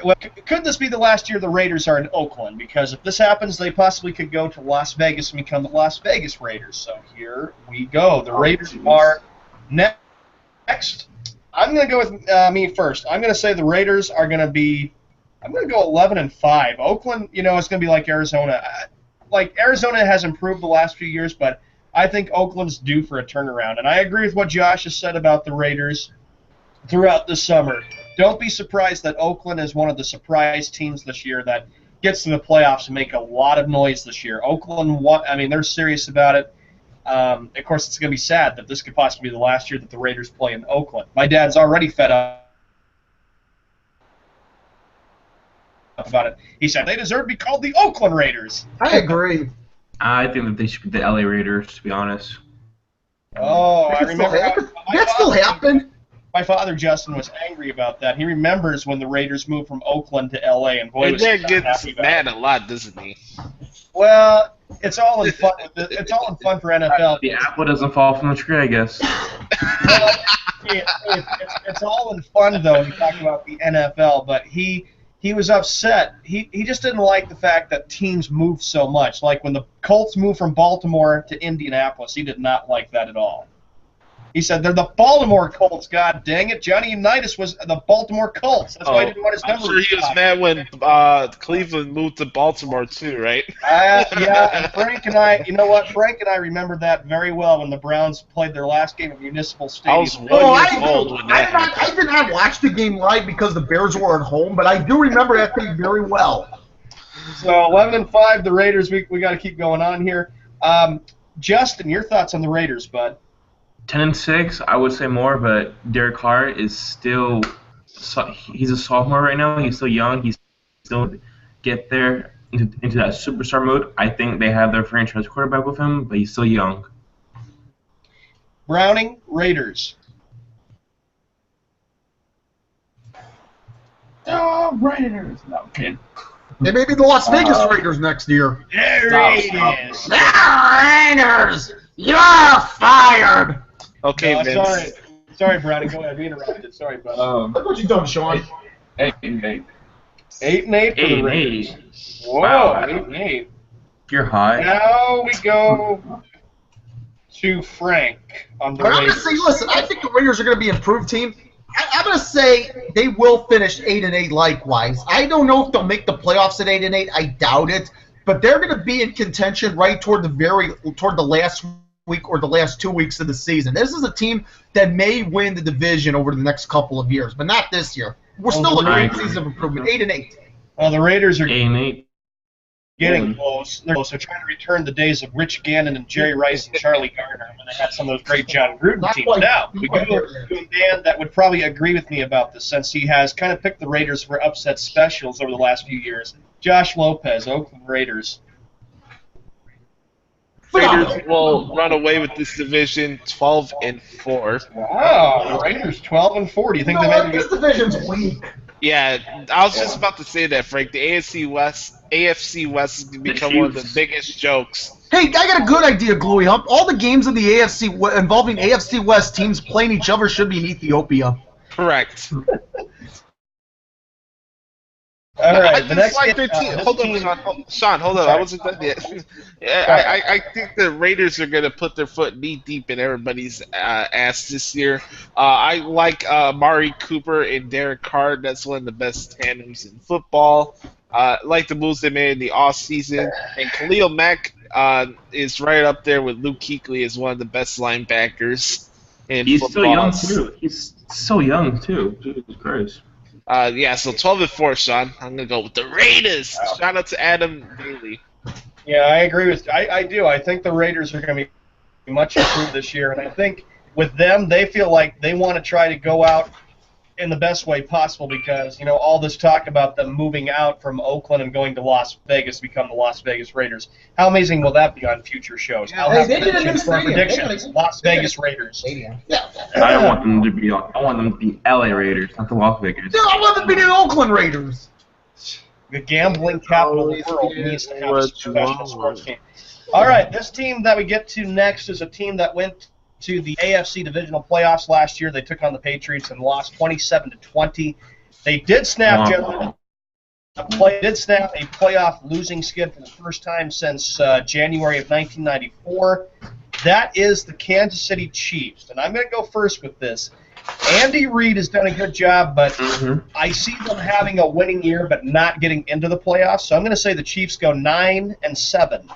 Well, could this be the last year the Raiders are in Oakland? Because if this happens, they possibly could go to Las Vegas and become the Las Vegas Raiders. So here we go. The Raiders are next. I'm going to go with me first. I'm going to say the Raiders are going to be. I'm going to go 11-5. Oakland, is going to be like Arizona. Arizona has improved the last few years, but I think Oakland's due for a turnaround. And I agree with what Josh has said about the Raiders throughout the summer. Don't be surprised that Oakland is one of the surprise teams this year that gets to the playoffs and make a lot of noise this year. Oakland, they're serious about it. Of course, it's going to be sad that this could possibly be the last year that the Raiders play in Oakland. My dad's already fed up about it. He said they deserve to be called the Oakland Raiders. I agree. I think that they should be the LA Raiders, to be honest. Oh, I remember. That still happened. My father, Justin, was angry about that. He remembers when the Raiders moved from Oakland to L.A. and boy, was he gets mad a lot, doesn't he? Well, it's all in fun. It's all in fun for NFL. The apple doesn't fall from the tree, I guess. It's all in fun, though, when you talk about the NFL. But he was upset. He just didn't like the fact that teams moved so much. Like when the Colts moved from Baltimore to Indianapolis, he did not like that at all. He said, they're the Baltimore Colts, god dang it. Johnny Unitas was the Baltimore Colts. That's why he didn't want his number. I'm sure he was mad when Cleveland moved to Baltimore, too, right? Yeah, and Frank and I, you know what? Frank and I remember that very well when the Browns played their last game at Municipal Stadium. I was 1 year old when that happened. I did not watch the game live because the Bears were at home, but I do remember that thing very well. So 11-5, the Raiders, we got to keep going on here. Justin, your thoughts on the Raiders, bud? 10-6, I would say more, but Derek Carr is still he's a sophomore right now. He's still young. He's still get there into that superstar mode. I think they have their franchise quarterback with him, but he's still young. Browning, Raiders. Oh, Raiders. No, I'm kidding. They may be the Las Vegas Raiders next year. Raiders. Raiders. You're fired. Okay, no, Vince. Sorry, Browning. Go ahead. We interrupted. Sorry, bud. Look what you done, Sean. 8-8. 8-8 for the Raiders. Whoa, Wow. 8-8. You're high. Now we go to Frank on the But I'm Raiders. going to say, listen, I think the Raiders are going to be an improved team. I'm going to say they will finish 8-8 likewise. I don't know if they'll make the playoffs at 8-8. I doubt it. But they're going to be in contention right toward the last week or the last 2 weeks of the season. This is a team that may win the division over the next couple of years, but not this year. We're still looking at a season of improvement, 8-8. Well, the Raiders are 8-8. getting close. They're trying to return the days of Rich Gannon and Jerry Rice and Charlie Garner when they had some of those great John Gruden Not teams. quite. Now, we go to a man that would probably agree with me about this since he has kind of picked the Raiders for upset specials over the last few years. Josh Lopez, Oakland Raiders. Raiders will run away with this division 12-4. Wow, Raiders 12-4. Do you think they maybe this division's weak. Yeah, I was just about to say that, Frank. The AFC West is going to become one of the biggest jokes. Hey, I got a good idea, Gluey Hump. All the games in the AFC involving AFC West teams playing each other should be in Ethiopia. Correct. All right, I the just next like game, their team. Hold on, Sean. Hold on. I wasn't done yet. I think the Raiders are going to put their foot knee deep in everybody's ass this year. I like Amari Cooper and Derek Carr. That's one of the best tandems in football. Like the moves they made in the off season, and Khalil Mack is right up there with Luke Kuechly as one of the best linebackers in He's football. still young too. He's so young too. Jesus Christ. Yeah, so 12-4, Sean. I'm gonna go with the Raiders. Wow. Shout out to Adam Bailey. Yeah, I agree with. I do. I think the Raiders are going to be much improved this year, and I think with them, they feel like they want to try to go out in the best way possible because all this talk about them moving out from Oakland and going to Las Vegas to become the Las Vegas Raiders. How amazing will that be on future shows? Yeah, they did a new stadium. Predictions. Las Vegas Raiders. Stadium. Yeah. I don't want them to be. I want them to be LA Raiders, not the Las Vegas. No, I want them to be the Oakland Raiders. The gambling capital of the world needs to have a professional sports team. All right, this team that we get to next is a team that went to the AFC divisional playoffs last year. They took on the Patriots and lost 27-20. They did snap a playoff losing skid for the first time since January of 1994. That is the Kansas City Chiefs, and I'm going to go first with this. Andy Reid has done a good job, but I see them having a winning year, but not getting into the playoffs. So I'm going to say the Chiefs go 9-7.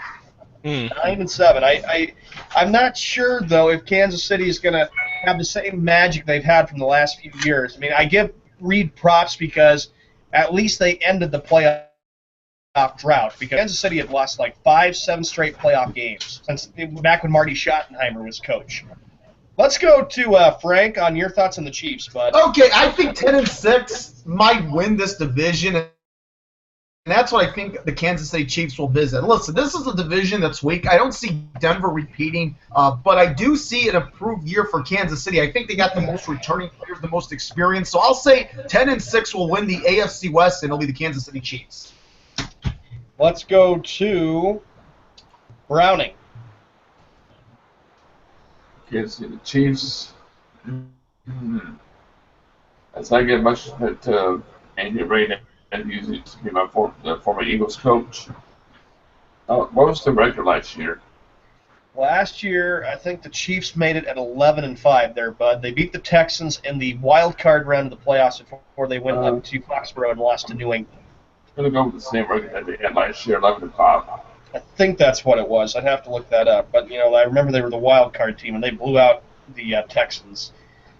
9-7. I'm not sure though if Kansas City is going to have the same magic they've had from the last few years. I mean, I give Reid props because at least they ended the playoff drought because Kansas City had lost like 5-7 straight playoff games since back when Marty Schottenheimer was coach. Let's go to Frank on your thoughts on the Chiefs, bud. Okay, I think 10-6 might win this division, and that's what I think the Kansas City Chiefs will visit. Listen, this is a division that's weak. I don't see Denver repeating, but I do see an improved year for Kansas City. I think they got the most returning players, the most experience. So I'll say 10-6 will win the AFC West, and it'll be the Kansas City Chiefs. Let's go to Browning. Kansas City Chiefs. As I get much to Andy Reid, and he used to be my former Eagles coach. What was the record last year? Last year, I think the Chiefs made it at 11-5 there, bud. They beat the Texans in the wild card round of the playoffs before they went up to Foxborough and lost to New England. I'm going to go with the same record that they had last year, 11-5. I think that's what it was. I'd have to look that up. But, I remember they were the wild card team, and they blew out the Texans.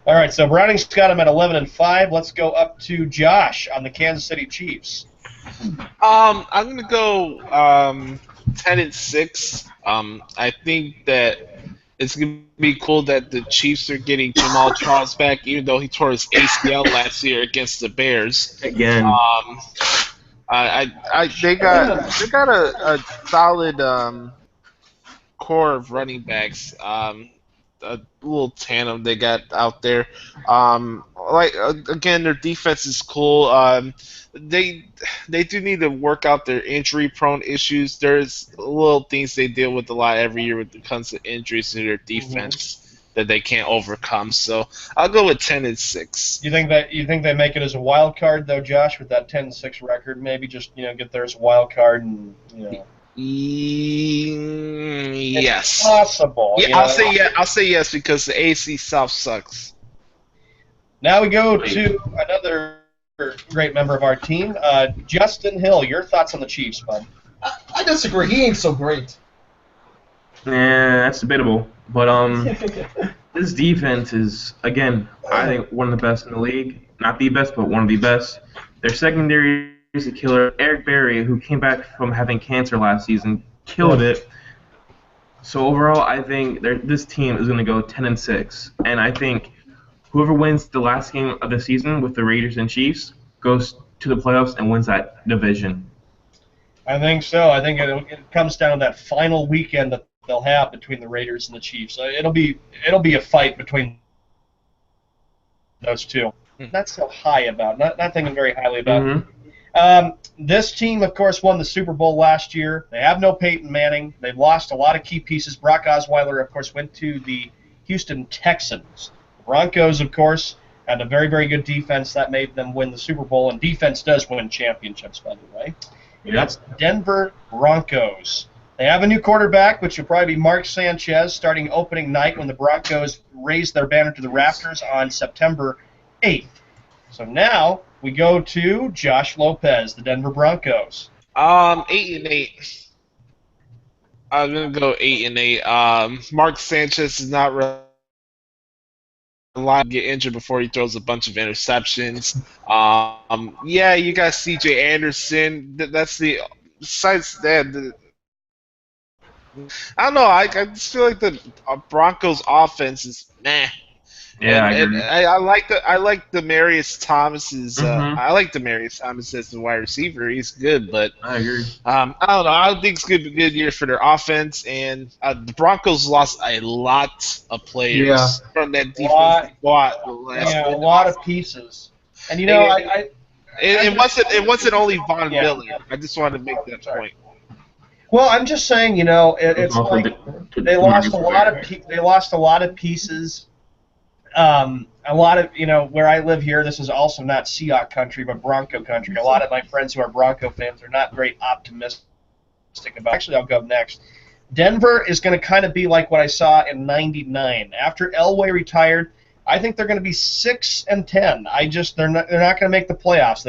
All right, so Browning's got them at 11-5. Let's go up to Josh on the Kansas City Chiefs. I'm going to go 10-6. I think that it's going to be cool that the Chiefs are getting Jamal Charles back, even though he tore his ACL last year against the Bears. Again. They got a solid core of running backs. A little tandem they got out there. Again, their defense is cool. They do need to work out their injury-prone issues. There's little things they deal with a lot every year when it comes to injuries to their defense that they can't overcome. So I'll go with 10-6. You think they make it as a wild card though, Josh, with that 10-6 record? Maybe just get there as a wild card and Yes. It's possible. Yeah, I'll say yes because the AC South sucks. Now we go to another great member of our team, Justin Hill. Your thoughts on the Chiefs, bud? I disagree. He ain't so great. Yeah, that's debatable. But this defense is, again, I think one of the best in the league. Not the best, but one of the best. Their secondary is a killer. Eric Berry, who came back from having cancer last season, killed it. So overall, I think this team is going to go 10-6, and I think whoever wins the last game of the season with the Raiders and Chiefs goes to the playoffs and wins that division. I think so. I think it comes down to that final weekend that they'll have between the Raiders and the Chiefs. It'll be a fight between those two. Not so high about. Not thinking very highly about. This team, of course, won the Super Bowl last year. They have no Peyton Manning. They've lost a lot of key pieces. Brock Osweiler, of course, went to the Houston Texans. The Broncos, of course, had a very, very good defense that made them win the Super Bowl, and defense does win championships, by the way. Yeah. That's Denver Broncos. They have a new quarterback, which will probably be Mark Sanchez, starting opening night when the Broncos raise their banner to the rafters on September 8th. So now we go to Josh Lopez, the Denver Broncos. 8-8. I'm gonna go 8-8. Mark Sanchez is not relying to get injured before he throws a bunch of interceptions. Yeah, you got C.J. Anderson. That's the besides that. I don't know. I just feel like the Broncos offense is meh. Yeah, I And agree. I like Demarius Thomas's. Mhm. I like Demarius Thomas as the wide receiver. He's good, but I agree. I don't know. I don't think it's gonna be a good year for their offense. And the Broncos lost a lot of players from that defense squad. Yeah, a lot of pieces. And you know, It wasn't only Von Yeah. Miller. I just wanted to make that point. well, I'm just saying, you know, it's Also like they lost a lot of pieces. A lot of, you know, where I live here, this is also not Seahawks country, but Bronco country. A lot of my friends who are Bronco fans are not very optimistic about. Actually, I'll go next. Denver is going to kind of be like what I saw in '99. After Elway retired, I think they're going to be 6-10. They're not going to make the playoffs.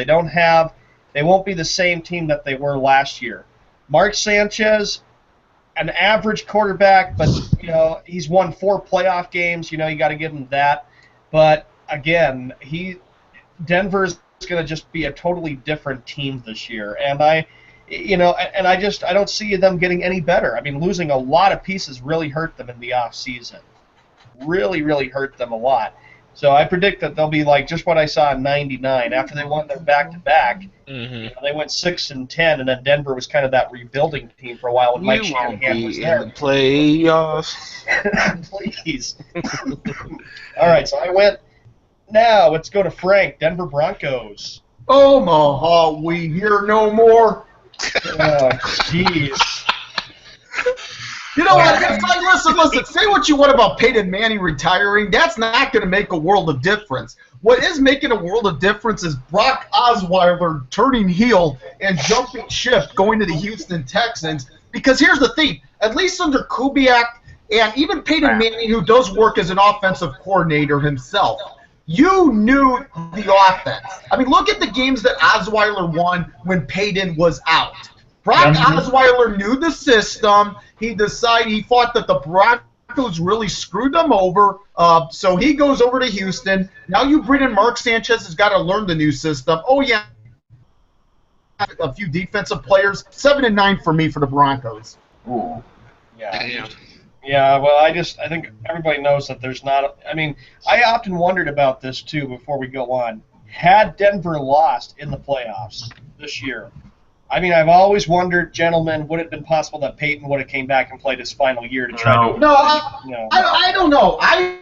They won't be the same team that they were last year. Mark Sanchez, an average quarterback, but you know he's won 4 playoff games. You know you got to give him that. But again, Denver's going to just be a totally different team this year, and I don't see them getting any better. I mean, losing a lot of pieces really hurt them in the off season. Really, really hurt them a lot. So I predict that they'll be like just what I saw in '99. After they won their back-to-back, they went 6-10, and then Denver was kind of that rebuilding team for a while when Mike You won't Shanahan was be in there. the playoffs. Please. All right, so I went. Now let's go to Frank, Denver Broncos. Omaha, we hear no more. Oh, jeez. You know what? Listen. Say what you want about Peyton Manning retiring. That's not going to make a world of difference. What is making a world of difference is Brock Osweiler turning heel and jumping ship, going to the Houston Texans. Because here's the thing: at least under Kubiak and even Peyton Manning, who does work as an offensive coordinator himself, you knew the offense. I mean, look at the games that Osweiler won when Peyton was out. Brock Osweiler knew the system. He thought that the Broncos really screwed them over. So he goes over to Houston. Now you bring in Mark Sanchez, has got to learn the new system. Oh yeah, a few defensive players. 7-9 for me for the Broncos. Ooh. Yeah. Yeah, well, I think everybody knows that there's not. I mean, I often wondered about this too. Before we go on, had Denver lost in the playoffs this year, I mean, I've always wondered, gentlemen, would it have been possible that Peyton would have came back and played his final year to try to? No, I don't know. I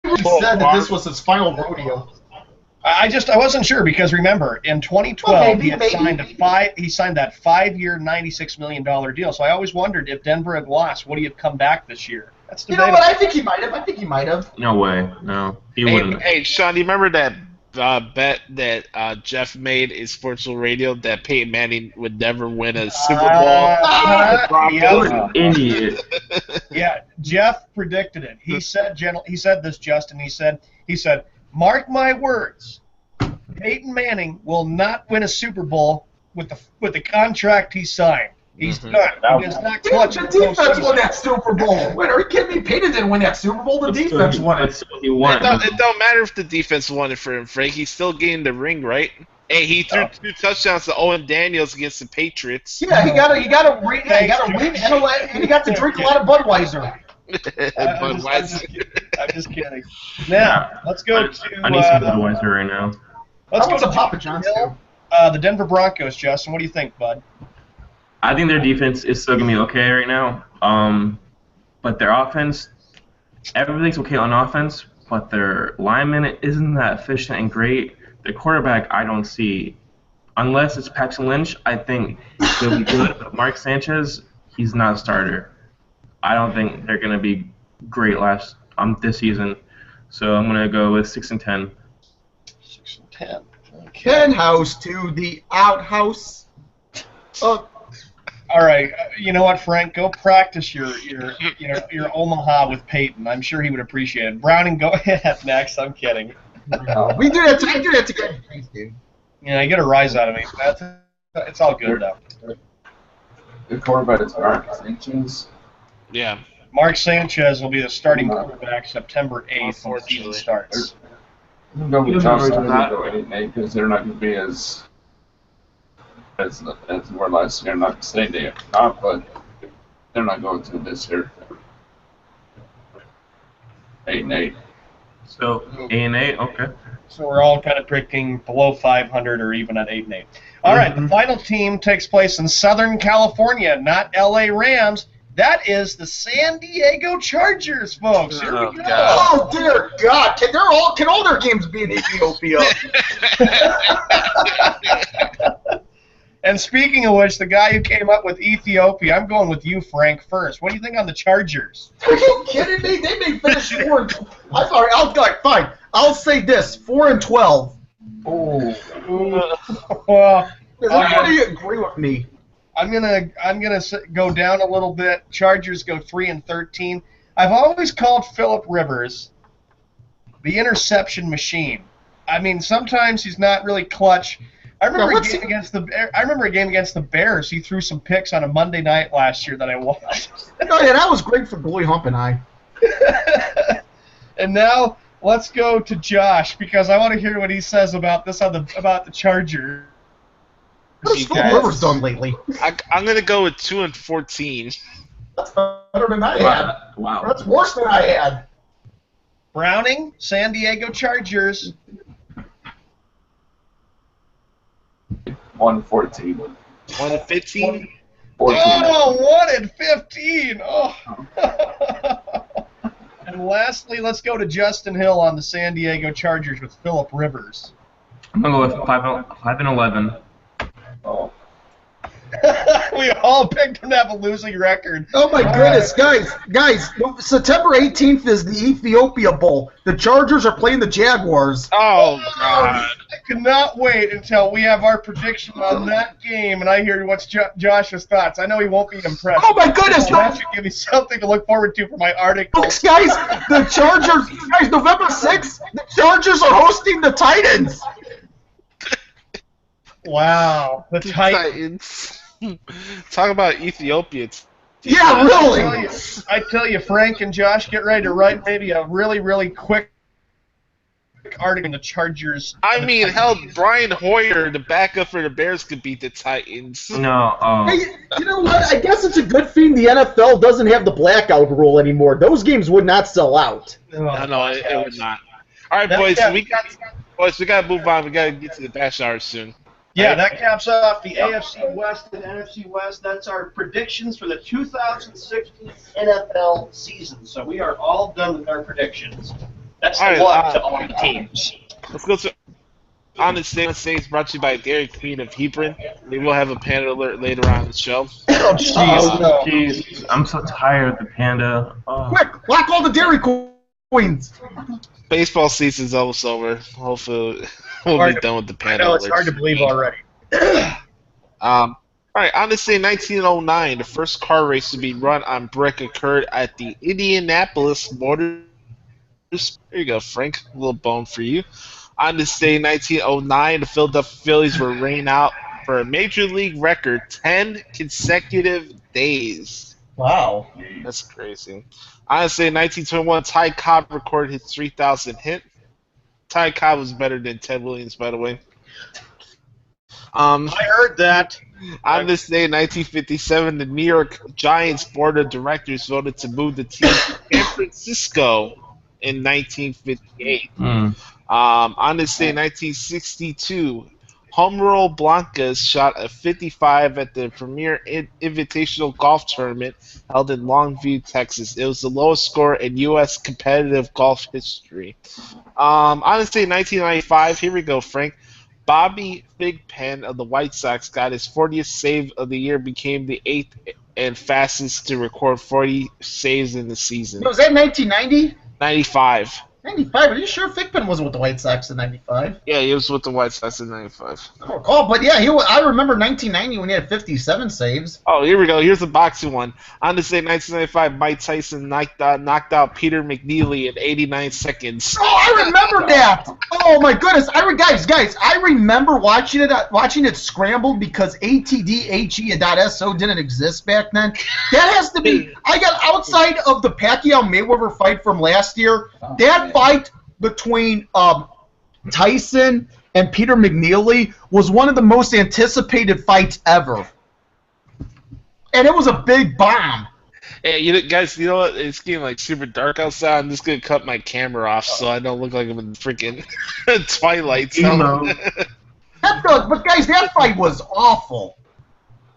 said that this was his final rodeo. I wasn't sure because remember in 2012 he signed that 5-year, $96 million deal. So I always wondered if Denver had lost, would he have come back this year? That's debatable. You know what? I think he might have. No way. No, he wouldn't. Hey, Sean, do you remember that bet that Jeff made in Sports Radio that Peyton Manning would never win a Super Bowl? What an idiot. Yeah, Jeff predicted it. He said this, Justin. He said, mark my words, Peyton Manning will not win a Super Bowl with the contract he signed. He's done. He does not clutch The defense won that Super Bowl. Wait, are you kidding me? Peyton didn't win that Super Bowl. The defense won it. He won. It don't matter if the defense won it for him, Frank. He's still getting the ring, right? Hey, he threw 2 touchdowns to Owen Daniels against the Patriots. Yeah, he got to win, and he got to drink a lot of Budweiser. I'm just kidding. Now, let's go to. I need some Budweiser right now. Let's go to Papa John's too. The Denver Broncos, Justin. What do you think, bud? I think their defense is still gonna be okay right now. But their offense, everything's okay on offense, but their lineman isn't that efficient and great. Their quarterback, I don't see, unless it's Paxton Lynch. I think he'll be good. But Mark Sanchez, he's not a starter. I don't think they're gonna be great this season. So I'm gonna go with 6-10. 6-10. Okay. Penthouse to the outhouse. All right, you know what, Frank? Go practice your Omaha with Peyton. I'm sure he would appreciate it. Browning, go ahead next. I'm kidding. We do that. I do that together, dude. Yeah, you get a rise out of me. It's all good though. The quarterback is Mark Sanchez. Yeah. Mark Sanchez will be the starting quarterback September 8th when the season starts. I'm going to go with Josh Allen to go 8-8 because they're not going to be as were last year. Not saying they are not, but they're not going to this year. 8-8. So 8-8, okay. So we're all kind of predicting below 500 or even at 8-8. All right, the final team takes place in Southern California, not LA Rams. That is the San Diego Chargers, folks. Here we go. Oh dear God! Can all their games be in Ethiopia? And speaking of which, the guy who came up with Ethiopia, I'm going with you, Frank, first. What do you think on the Chargers? Are you kidding me? They may finish 4. I'm sorry. Fine. I'll say this: 4-12. Well, Does anybody agree with me? I'm gonna go down a little bit. Chargers go 3-13. I've always called Phillip Rivers the interception machine. I mean, sometimes he's not really clutch. I remember a game against the Bears. He threw some picks on a Monday night last year that I watched. Oh yeah, that was great for Billy Hump and I. And now let's go to Josh because I want to hear what he says about this about the Chargers. What has Phillip Rivers done lately? I'm gonna go with 2-14. That's better than I had. Wow. That's worse than I had. Browning, San Diego Chargers. 1-14. 1-15. 14. Oh, 1-15. Oh. And lastly, let's go to Justin Hill on the San Diego Chargers with Phillip Rivers. I'm gonna go with 5-11. Oh. We all picked him to have a losing record. Oh my goodness, guys! September 18th is the Ethiopia Bowl. The Chargers are playing the Jaguars. Oh God! I cannot wait until we have our prediction on that game, and I hear what's Josh's thoughts. I know he won't be impressed. Oh my goodness! That should give me something to look forward to for my article. Guys, the Chargers, November 6th, the Chargers are hosting the Titans. Wow, the Titans. Talk about Ethiopia. Yeah, really. I tell you, Frank and Josh, get ready to write maybe a really, really quick article in the Chargers. I mean, hell, Brian Hoyer, the backup for the Bears, could beat the Titans. No. Hey, you know what? I guess it's a good thing the NFL doesn't have the blackout rule anymore. Those games would not sell out. No, it would not. All right, boys, we got to move on. We got to get to the bash hour soon. Yeah, that caps off the AFC West and NFC West. That's our predictions for the 2016 NFL season. So we are all done with our predictions. That's the luck to all the teams. Let's go to On the States, brought to you by Dairy Queen of Hebron. We will have a panda alert later on in the show. Oh, Jeez, I'm so tired of the panda. Oh. Quick, lock all the Dairy Queens. Baseball season's almost over. Hopefully, we'll be done with the panda. I know, it's hard to believe already. All right, on this day, 1909, the first car race to be run on brick occurred at the Indianapolis Motor. There you go, Frank. A little bone for you. On this day, 1909, the Philadelphia Phillies were rained out for a major league record 10 consecutive days. Wow. That's crazy. On this day, 1921, Ty Cobb recorded his 3,000th hit. Ty Cobb was better than Ted Williams, by the way. I heard that. On this day, 1957, the New York Giants Board of Directors voted to move the team to San Francisco in 1958. On this day, 1962, Homerul Blancas shot a 55 at the Premier Invitational Golf Tournament held in Longview, Texas. It was the lowest score in U.S. competitive golf history. On this day, 1995, here we go, Frank. Bobby Thigpen of the White Sox got his 40th save of the year, became the 8th and fastest to record 40 saves in the season. Was that 1990? 95. 95. Are you sure Thigpen was with the White Sox in 95? Yeah, he was with the White Sox in 95. I don't recall, but yeah, I remember 1990 when he had 57 saves. Oh, here we go. Here's a boxing one. On this day, 1995, Mike Tyson knocked out Peter McNeely in 89 seconds. Oh, I remember that. Oh my goodness, guys, I remember watching it scrambled because ATDHE.SO didn't exist back then. That has to be. I got outside of the Pacquiao Mayweather fight from last year. That fight between Tyson and Peter McNeely was one of the most anticipated fights ever. And it was a big bomb. Hey, guys, you know what? It's getting like super dark outside. I'm just gonna cut my camera off so I don't look like I'm in freaking Twilight Zone. But guys, that fight was awful.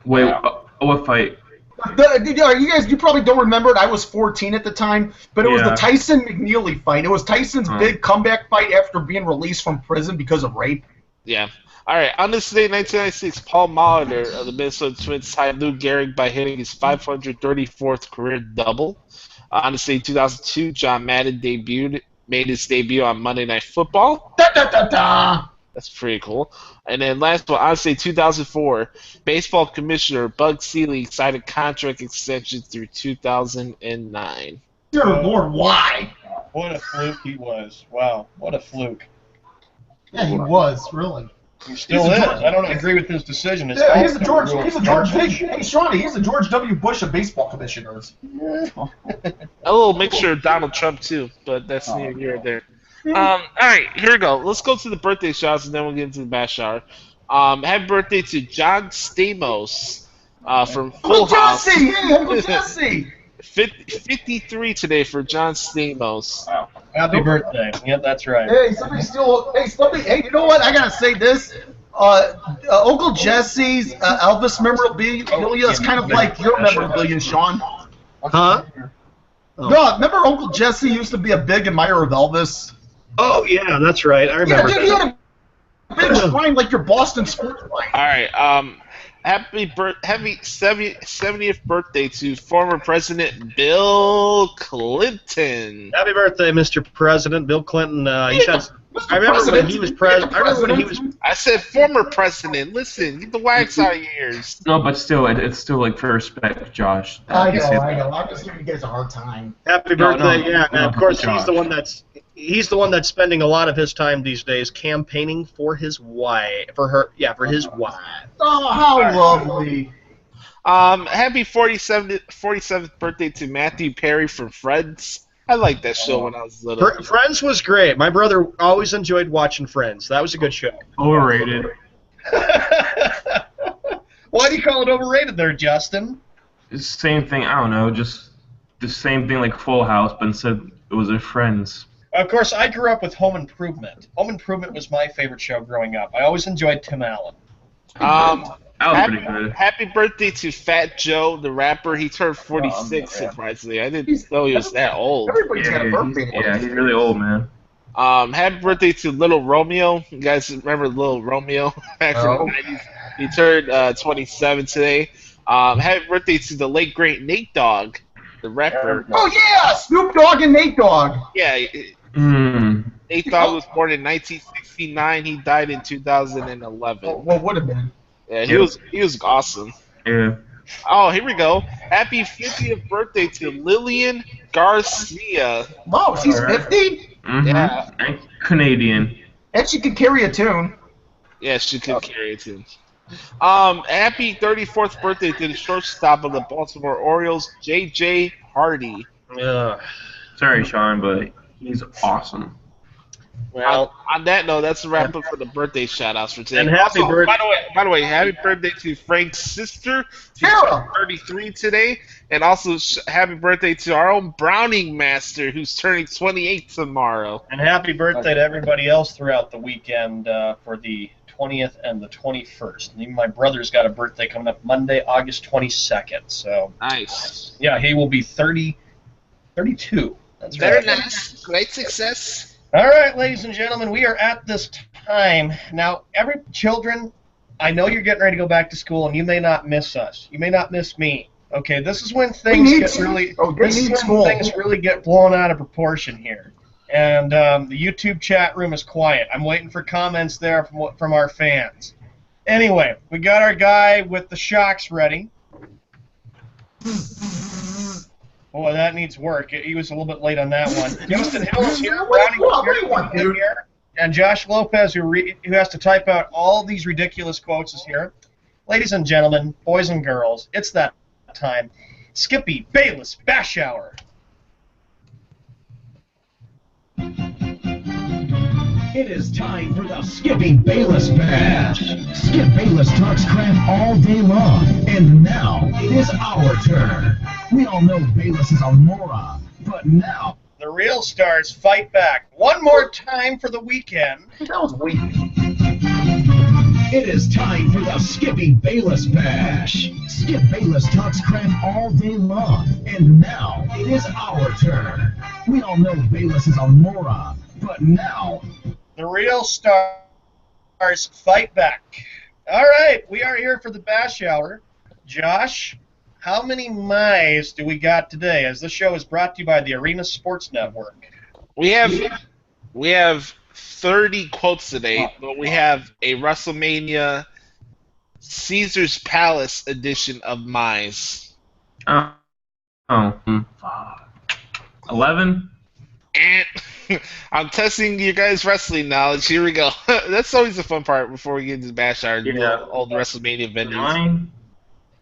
Wait, what fight? You probably don't remember it. I was 14 at the time, but it was the Tyson McNeely fight. It was Tyson's big comeback fight after being released from prison because of rape. Yeah. All right. On this day, 1996, Paul Molitor of the Minnesota Twins tied Lou Gehrig by hitting his 534th career double. On this day, 2002, John Madden made his debut on Monday Night Football. That's pretty cool. And then last one, honestly, 2004, baseball commissioner Bug Selig signed a contract extension through 2009. Dear Lord, why? What a fluke he was. Wow, what a fluke. Yeah, he was, really. He still is. I don't agree with his decision. He's a George W. Bush of baseball commissioners. A little mixture of Donald Trump, too, but that's neither here or there. All right, here we go. Let's go to the birthday shouts, and then we'll get into the bash shower. Happy birthday to John Stamos from Full House. Jesse! Hey, Uncle Jesse! 53 today for John Stamos. Wow. Happy birthday. Yep, that's right. Hey, hey, you know what? I gotta say this. Uncle Jesse's Elvis memorabilia is kind of like your memorabilia, Sean. Huh? No, remember Uncle Jesse used to be a big admirer of Elvis? Oh, yeah, that's right. I remember. Yeah, dude, he had a big shrine like your Boston sports line. All right, happy 70th birthday to former President Bill Clinton. Happy birthday, Mr. President Bill Clinton. I remember when he was president. I said former president. Listen, get the wax out of your ears. No, but still, it's still like for respect, Josh. I know. I'm just giving you guys a hard time. Happy birthday, and of course he's the one that's spending a lot of his time these days campaigning for his wife, for his wife. Oh, how lovely. Happy 47th birthday to Matthew Perry from Friends. I liked that show when I was little. Friends was great. My brother always enjoyed watching Friends. That was a good show. Overrated. Why do you call it overrated there, Justin? It's the same thing. I don't know. Just the same thing like Full House, but instead it was their Friends. Of course, I grew up with Home Improvement. Home Improvement was my favorite show growing up. I always enjoyed Tim Allen. Pretty good. Happy birthday to Fat Joe, the rapper. He turned 46, surprisingly. I didn't know he was that old. Everybody's got a birthday. He's really old, man. Happy birthday to Little Romeo. You guys remember Little Romeo back from the 90s? He turned 27 today. Happy birthday to the late, great Nate Dogg, the rapper. Oh, yeah! Snoop Dogg and Nate Dogg. Yeah. Nate Dogg was born in 1969. He died in 2011. What would have been? Yeah, he was awesome. Yeah. Oh, here we go. Happy 50th birthday to Lillian Garcia. Wow, she's 50? Mm-hmm. Yeah. And Canadian. And she could carry a tune. Yeah, she could carry a tune. Happy 34th birthday to the shortstop of the Baltimore Orioles, J.J. Hardy. Sorry, Sean, but he's awesome. Well, on that note, that's a wrap up for the birthday shout-outs for today. And happy birthday! By the way, happy birthday to Frank's sister. She's 33 today. And also, happy birthday to our own Browning Master, who's turning 28 tomorrow. And happy birthday to everybody else throughout the weekend for the 20th and the 21st. And even my brother's got a birthday coming up Monday, August 22nd. So nice. Yeah, he will be 32. That's very nice. Great success. All right, ladies and gentlemen, we are at this time. Now, children, I know you're getting ready to go back to school, and you may not miss us. You may not miss me. Okay, this is when things really get blown out of proportion here. And the YouTube chat room is quiet. I'm waiting for comments there from our fans. Anyway, we got our guy with the shocks ready. Boy, that needs work. He was a little bit late on that one. Justin Hill is here. What do you want, dude? Here. And Josh Lopez, who has to type out all these ridiculous quotes, is here. Ladies and gentlemen, boys and girls, it's that time. Skippy Bayless Bash Hour. It is time for the Skippy Bayless Bash. Skip Bayless talks crap all day long, and now it is our turn. We all know Bayless is a moron, but now the real stars fight back one more time for the weekend. That was weak. it is time for the Skippy Bayless Bash. Skip Bayless talks crap all day long, and now it is our turn. We all know Bayless is a moron, but now the real stars fight back. All right, we are here for the Bash Hour. Josh, how many Mize do we got today? As this show is brought to you by the Arena Sports Network. We have 30 quotes today, but we have a WrestleMania Caesar's Palace edition of Mize. 11. And I'm testing you guys' wrestling knowledge. Here we go. That's always the fun part before we get into the Bash Hour. Yeah. All the WrestleMania venues. 9.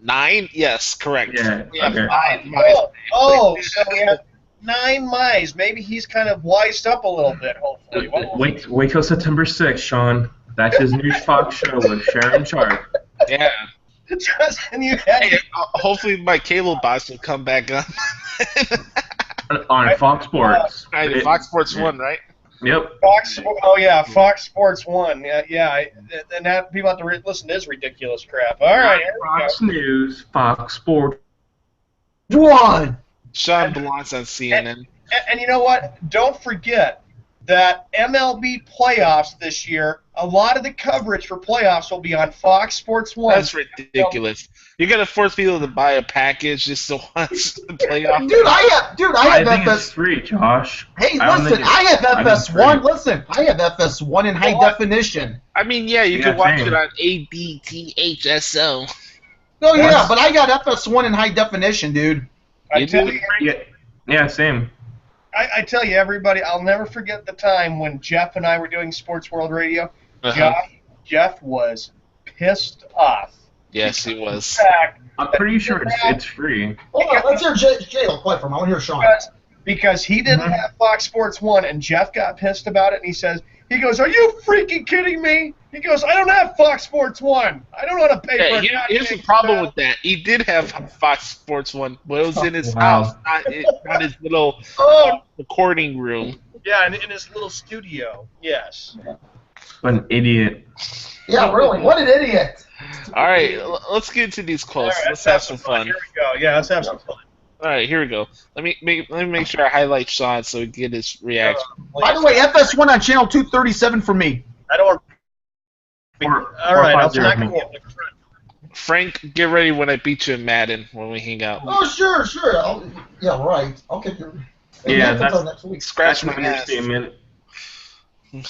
9? Yes, correct. Yeah. We have Okay. 9 Mize. So we have 9 Mize. Maybe he's kind of wised up a little bit, hopefully. Wait till September 6th, Sean. That's his new Fox show with Sharon Sharp. Yeah. Justin, you had Hey, hopefully my cable box will come back on. On Fox Sports. Right, Fox Sports 1, right? Yep. Fox. Oh yeah, Fox Sports 1. Yeah. And that people have to listen to this ridiculous crap. All right. Here we go. Fox News, Fox Sports. One. Sean belongs on CNN. And you know what? Don't forget that MLB playoffs this year, a lot of the coverage for playoffs will be on Fox Sports 1. That's ridiculous. You're gonna force people to buy a package just to watch the playoffs. Dude, I I have think it's FS. free, Josh. Hey, I don't listen, think I have I think it's FS1. free. Listen, I have FS1 in high definition. I mean, yeah, you Yeah, can watch same. it on ABTHSO. No, yeah, What? but I got FS1 in high definition, dude. I You tell do? you, Yeah, same. I tell you, everybody, I'll never forget the time when Jeff and I were doing Sports World Radio. Uh-huh. Jeff was pissed off. Yes, he was. Fact, I'm pretty sure it's free. Hold on, let's hear Jay play from. I want to hear Sean. because he didn't have Fox Sports 1, and Jeff got pissed about it, and he goes, are you freaking kidding me? He goes, I don't have Fox Sports 1. I don't want to pay for it. Here's the problem with that. He did have Fox Sports 1, but it was in his house, not his little recording room. Yeah, in his little studio. Yes. What an idiot. Yeah, really. What an idiot. All right, let's get into these quotes. All right, Let's have some fun. Here we go. Yeah, let's have some fun. All right, here we go. Let me make sure I highlight Sean so we get his reaction. By the way, FS1 on channel 237 for me. I don't want. All right, I'll 450 smack me. you. Frank, get ready when I beat you in Madden when we hang out. Oh, sure. Yeah, right. I'll get your. Yeah, until that's- next week. Scratch That's my an ass. understatement.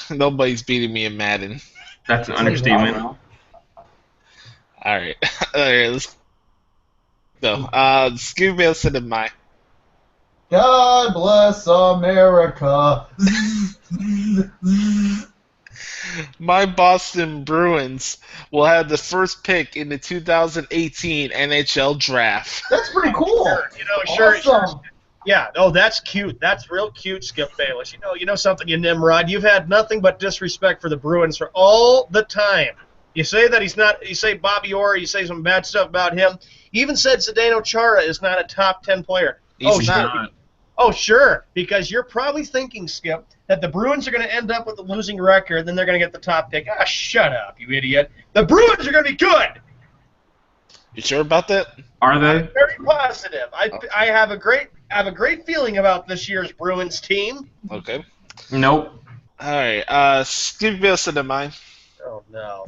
Nobody's beating me in Madden. That's an understatement. All right, let's go. Scooby Mail said my. God bless America. My Boston Bruins will have the first pick in the 2018 NHL Draft. That's pretty cool. Sure. Awesome. Yeah. Oh, that's cute. That's real cute, Skip Bayless. You know something, you Nimrod. You've had nothing but disrespect for the Bruins for all the time. You say that he's not. You say Bobby Orr. You say some bad stuff about him. You even said Zdeno Chara is not a top 10 player. He's sure. not. Oh, sure. Because you're probably thinking, Skip, that the Bruins are going to end up with a losing record, then they're going to get the top pick. Ah, shut up, you idiot. The Bruins are going to be good. You sure about that? Are they? Very positive. I have a great feeling about this year's Bruins team. Okay. Nope. All right. Scooby Mail said mine. Oh no.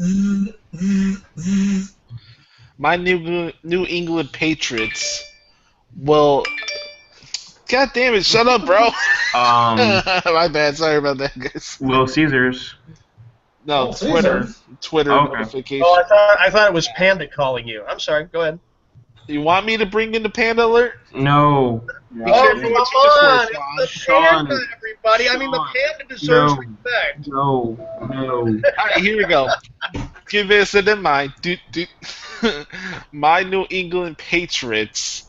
My New England Patriots will God damn it! Shut up, bro. Um, My bad. Sorry about that, guys. Little Caesars. No, Oh, Twitter. Caesars. Twitter Okay. notification. Oh, I thought it was Panda calling you. I'm sorry. Go ahead. You want me to bring in the Panda Alert? No. Be Oh, careful come what you wish on! for, It's the Sean. Panda, everybody. I mean, the Sean. Panda deserves No. respect. No. All right, here we go. Keep this in mind. My New England Patriots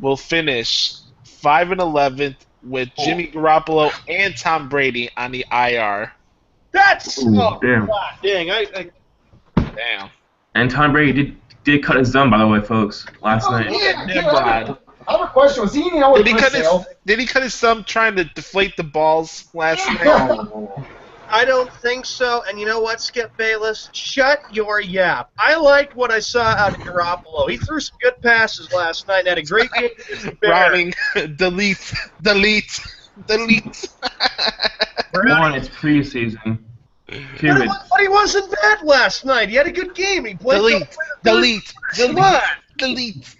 will finish 5-11 with Jimmy Garoppolo and Tom Brady on the IR. That's Ooh, oh damn. god dang! Damn. And Tom Brady did cut his thumb, by the way, folks, last night. I have a question. Was he eating out with Did he Chris cut his Sale? Did he cut his thumb trying to deflate the balls last night? I don't think so. And you know what, Skip Bayless? Shut your yap. I liked what I saw out of Garoppolo. He threw some good passes last night and had a great game against the Bears. Browning, delete. One, it's preseason. Two, But he wasn't bad last night. He had a good game. He played Delete. Come on. Delete.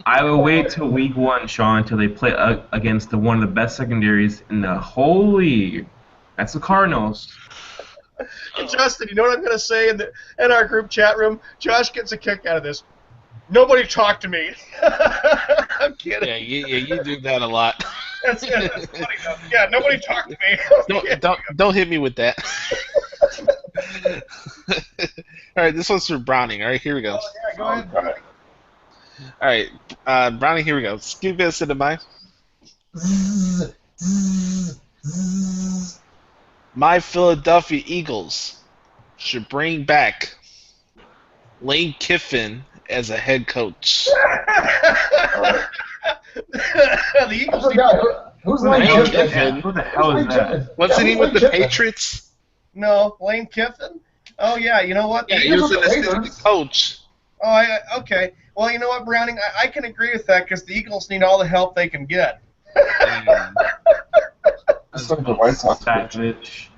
I will wait till week 1, Sean, until they play against one of the best secondaries in the whole league. That's the Cardinals. Justin, you know what I'm going to say in our group chat room? Josh gets a kick out of this. Nobody talk to me. I'm kidding. Yeah, you do that a lot. That's funny though. Yeah, nobody talk to me. Don't hit me with that. All right, this one's for Browning. All right, here we go. Yeah, go ahead. All right, Browning, here we go. Give us in the mind. Zzz, zzz, zzz. My Philadelphia Eagles should bring back Lane Kiffin as a head coach. The Eagles I forgot. Who's Lane Lane Kiffin? Kiffin. Who the hell is that? Wasn't he who's with the Lane Kiffin? Patriots? No, Lane Kiffin? Oh, yeah, you know what? Yeah, he Eagles was an are the assistant Raiders. coach. Oh, okay. Well, you know what, Browning? I can agree with that because the Eagles need all the help they can get. It's like the White Sox That picture. bitch.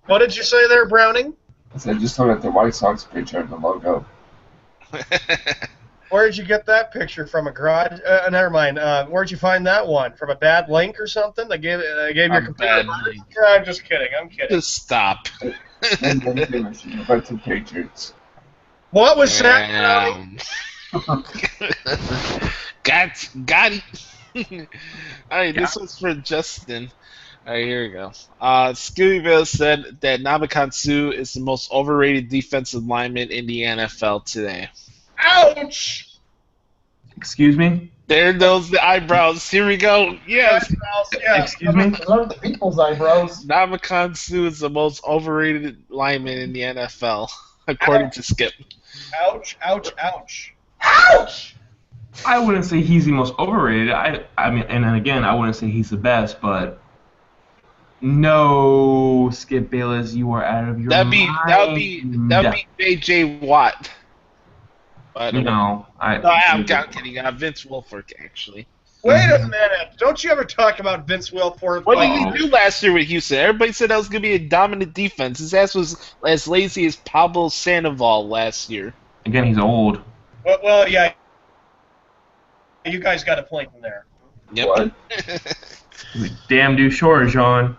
What did you say there, Browning? I said, just look at the White Sox picture and the logo. Where did you get that picture from? A garage? Never mind. Where'd you find that one? From a bad link or something? They gave your A computer. bad link. I'm just kidding. I'm kidding. Just stop. And then you back to the Patriots. What was that? Got it. All right, this one's for Justin. All right, here we go. Scoobyville said that Ndamukong Suh is the most overrated defensive lineman in the NFL today. Ouch! Excuse me? There goes the eyebrows. Here we go. Yes. Yeah. Excuse me? Those aren't the people's eyebrows. Ndamukong Suh is the most overrated lineman in the NFL, according to Skip. Ouch! Ouch! Ouch! Ouch! I wouldn't say he's the most overrated. I mean, and then again, I wouldn't say he's the best, but no, Skip Bayless, you are out of your That'd be mind. J.J. Watt. But, No, I'm kidding. Vince Wilfork, actually. Wait a minute! Don't you ever talk about Vince Wilfork? What like- did he do last year with Houston? Everybody said that was going to be a dominant defense. His ass was as lazy as Pablo Sandoval last year. Again, he's old. Well, yeah. You guys got a point in there. Yep. What? Damn dude short, Sean.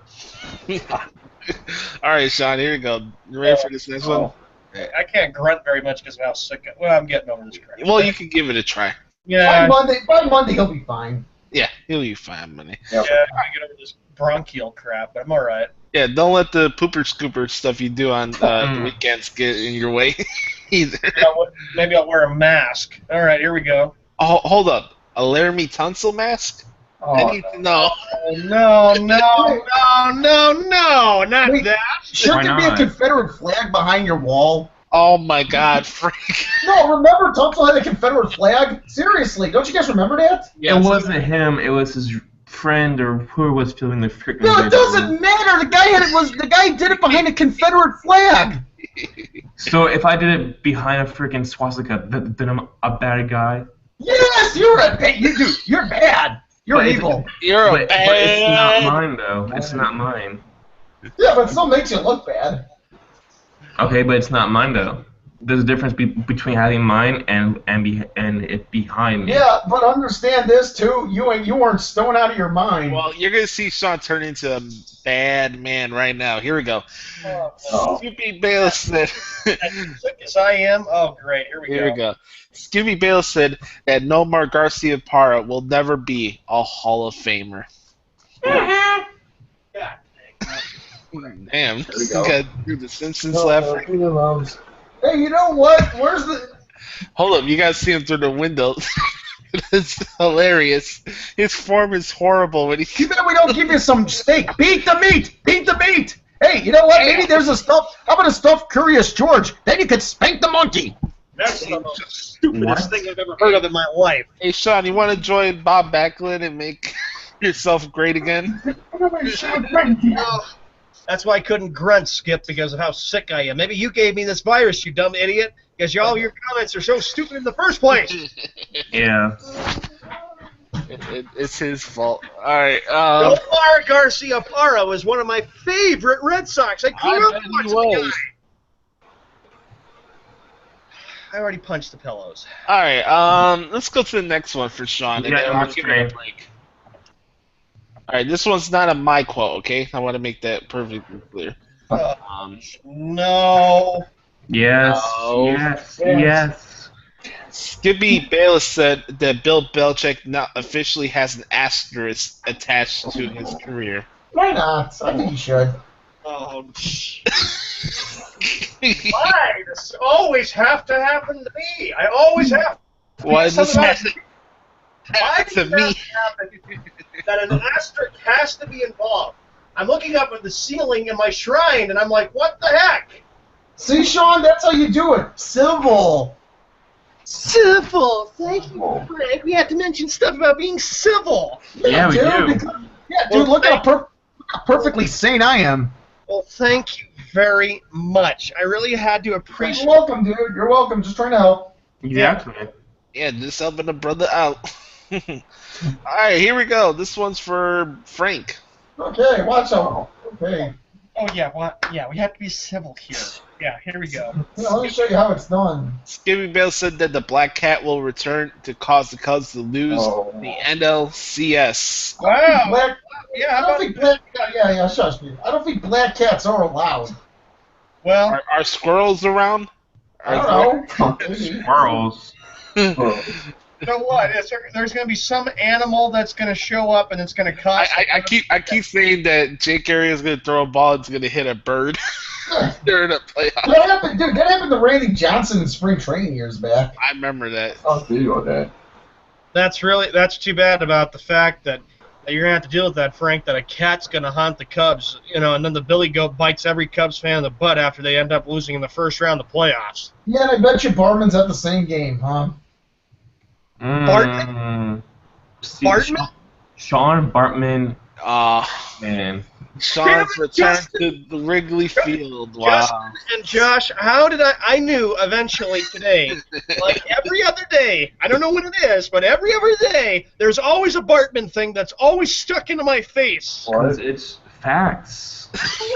All right, Sean, here we go. You ready for this next one? I can't grunt very much because of how sick. I'm getting over this crap. Well, you can give it a try. Yeah. By Monday he'll be fine. Yeah, he'll be fine, money. Yeah, I gotta get over this bronchial crap, but I'm all right. Yeah, don't let the pooper scooper stuff you do on the weekends get in your way either. Maybe I'll wear a mask. All right, here we go. Oh, hold up. A Laramie Tunsil mask? I need to know. No, not Wait, that. Shouldn't there be a not? Confederate flag behind your wall? Oh my God, Frank. No, remember Tunsil had a Confederate flag? Seriously, don't you guys remember that? Yeah, It wasn't him. It was his friend or who was filming the freaking No, video. it doesn't matter. The guy did it behind a Confederate flag. So if I did it behind a freaking swastika, then I'm a bad guy. Yes, you're you're bad. You're But evil. You're a But it's not bad. mine though. It's not mine. Yeah, but it still makes you look bad. Okay, but it's not mine though. there's a difference between having mine and it behind me. Yeah, but understand this too. You weren't stoned out of your mind. Well, you're gonna see Sean turn into a bad man right now. Here we go. Skippy Bayless said. As I am. Oh, great. Here we go. Skippy Bayless said that Nomar Garcia Parra will never be a Hall of Famer. God. Damn, this guy threw the Simpsons laugh. Hey, you know what? Where's the? Hold up, you guys see him through the window. It's hilarious. His form is horrible when he. You bet we don't give you some steak. Beat the meat. Beat the meat. Hey, you know what? Maybe there's a stuff. How about a stuffed Curious George? Then you could spank the monkey. That's the most stupidest thing I've ever heard of in my life. Hey, Sean, you want to join Bob Backlund and make yourself great again? That's why I couldn't grunt, Skip, because of how sick I am. Maybe you gave me this virus, you dumb idiot, because all your comments are so stupid in the first place. Yeah. It's his fault. All right. Nomar Garcia Parra was one of my favorite Red Sox. I grew up watching the guy. I already punched the pillows. All right. Let's go to the next one for Sean. And then I'll give it a break. All right, this one's not a my quote, okay? I want to make that perfectly clear. No. Yes. No. Yes. Skippy Bayless said that Bill Belichick now officially has an asterisk attached to his career. Why not? I think you should. Oh. Why? This always have to happen to me. I always have. Why does this happen to me? That an asterisk has to be involved. I'm looking up at the ceiling in my shrine, and I'm like, what the heck? See, Sean, that's how you do it. Civil. Civil. Thank you, Frank. We had to mention stuff about being civil. Yeah, we do. Yeah, dude, look at how perfectly sane I am. Well, thank you very much. I really had to appreciate. You're welcome, dude. You're welcome. Just trying to help. Exactly. Yeah, just helping a brother out. All right, here we go. This one's for Frank. Okay, watch out. Okay. Oh yeah, well, yeah, we have to be civil here. Yeah, here we go. Yeah, let me show you how it's done. Skippy Bale said that the Black Cat will return to cause the Cubs to lose the NLCS. Wow. Yeah, I don't think black. Yeah, shush me. I don't think black cats are allowed. Well, are squirrels around? I don't know. Squirrels. You know what? There's going to be some animal that's going to show up and it's going to cause. I keep saying that Jake Arrieta's going to throw a ball and it's going to hit a bird during a playoff. That happened, dude. That happened to Randy Johnson in spring training years back. I remember that. I'll video that. That's too bad about the fact that you're going to have to deal with that, Frank, that a cat's going to haunt the Cubs, and then the Billy Goat bites every Cubs fan in the butt after they end up losing in the first round of the playoffs. Yeah, and I bet you Bartman's at the same game, huh? Bartman? Bartman? Sean Bartman. Man. Sean's return to the Wrigley Field. Wow. Justin and Josh, how did I knew eventually today, like every other day, I don't know when it is, but every other day, there's always a Bartman thing that's always stuck into my face. What? It's facts.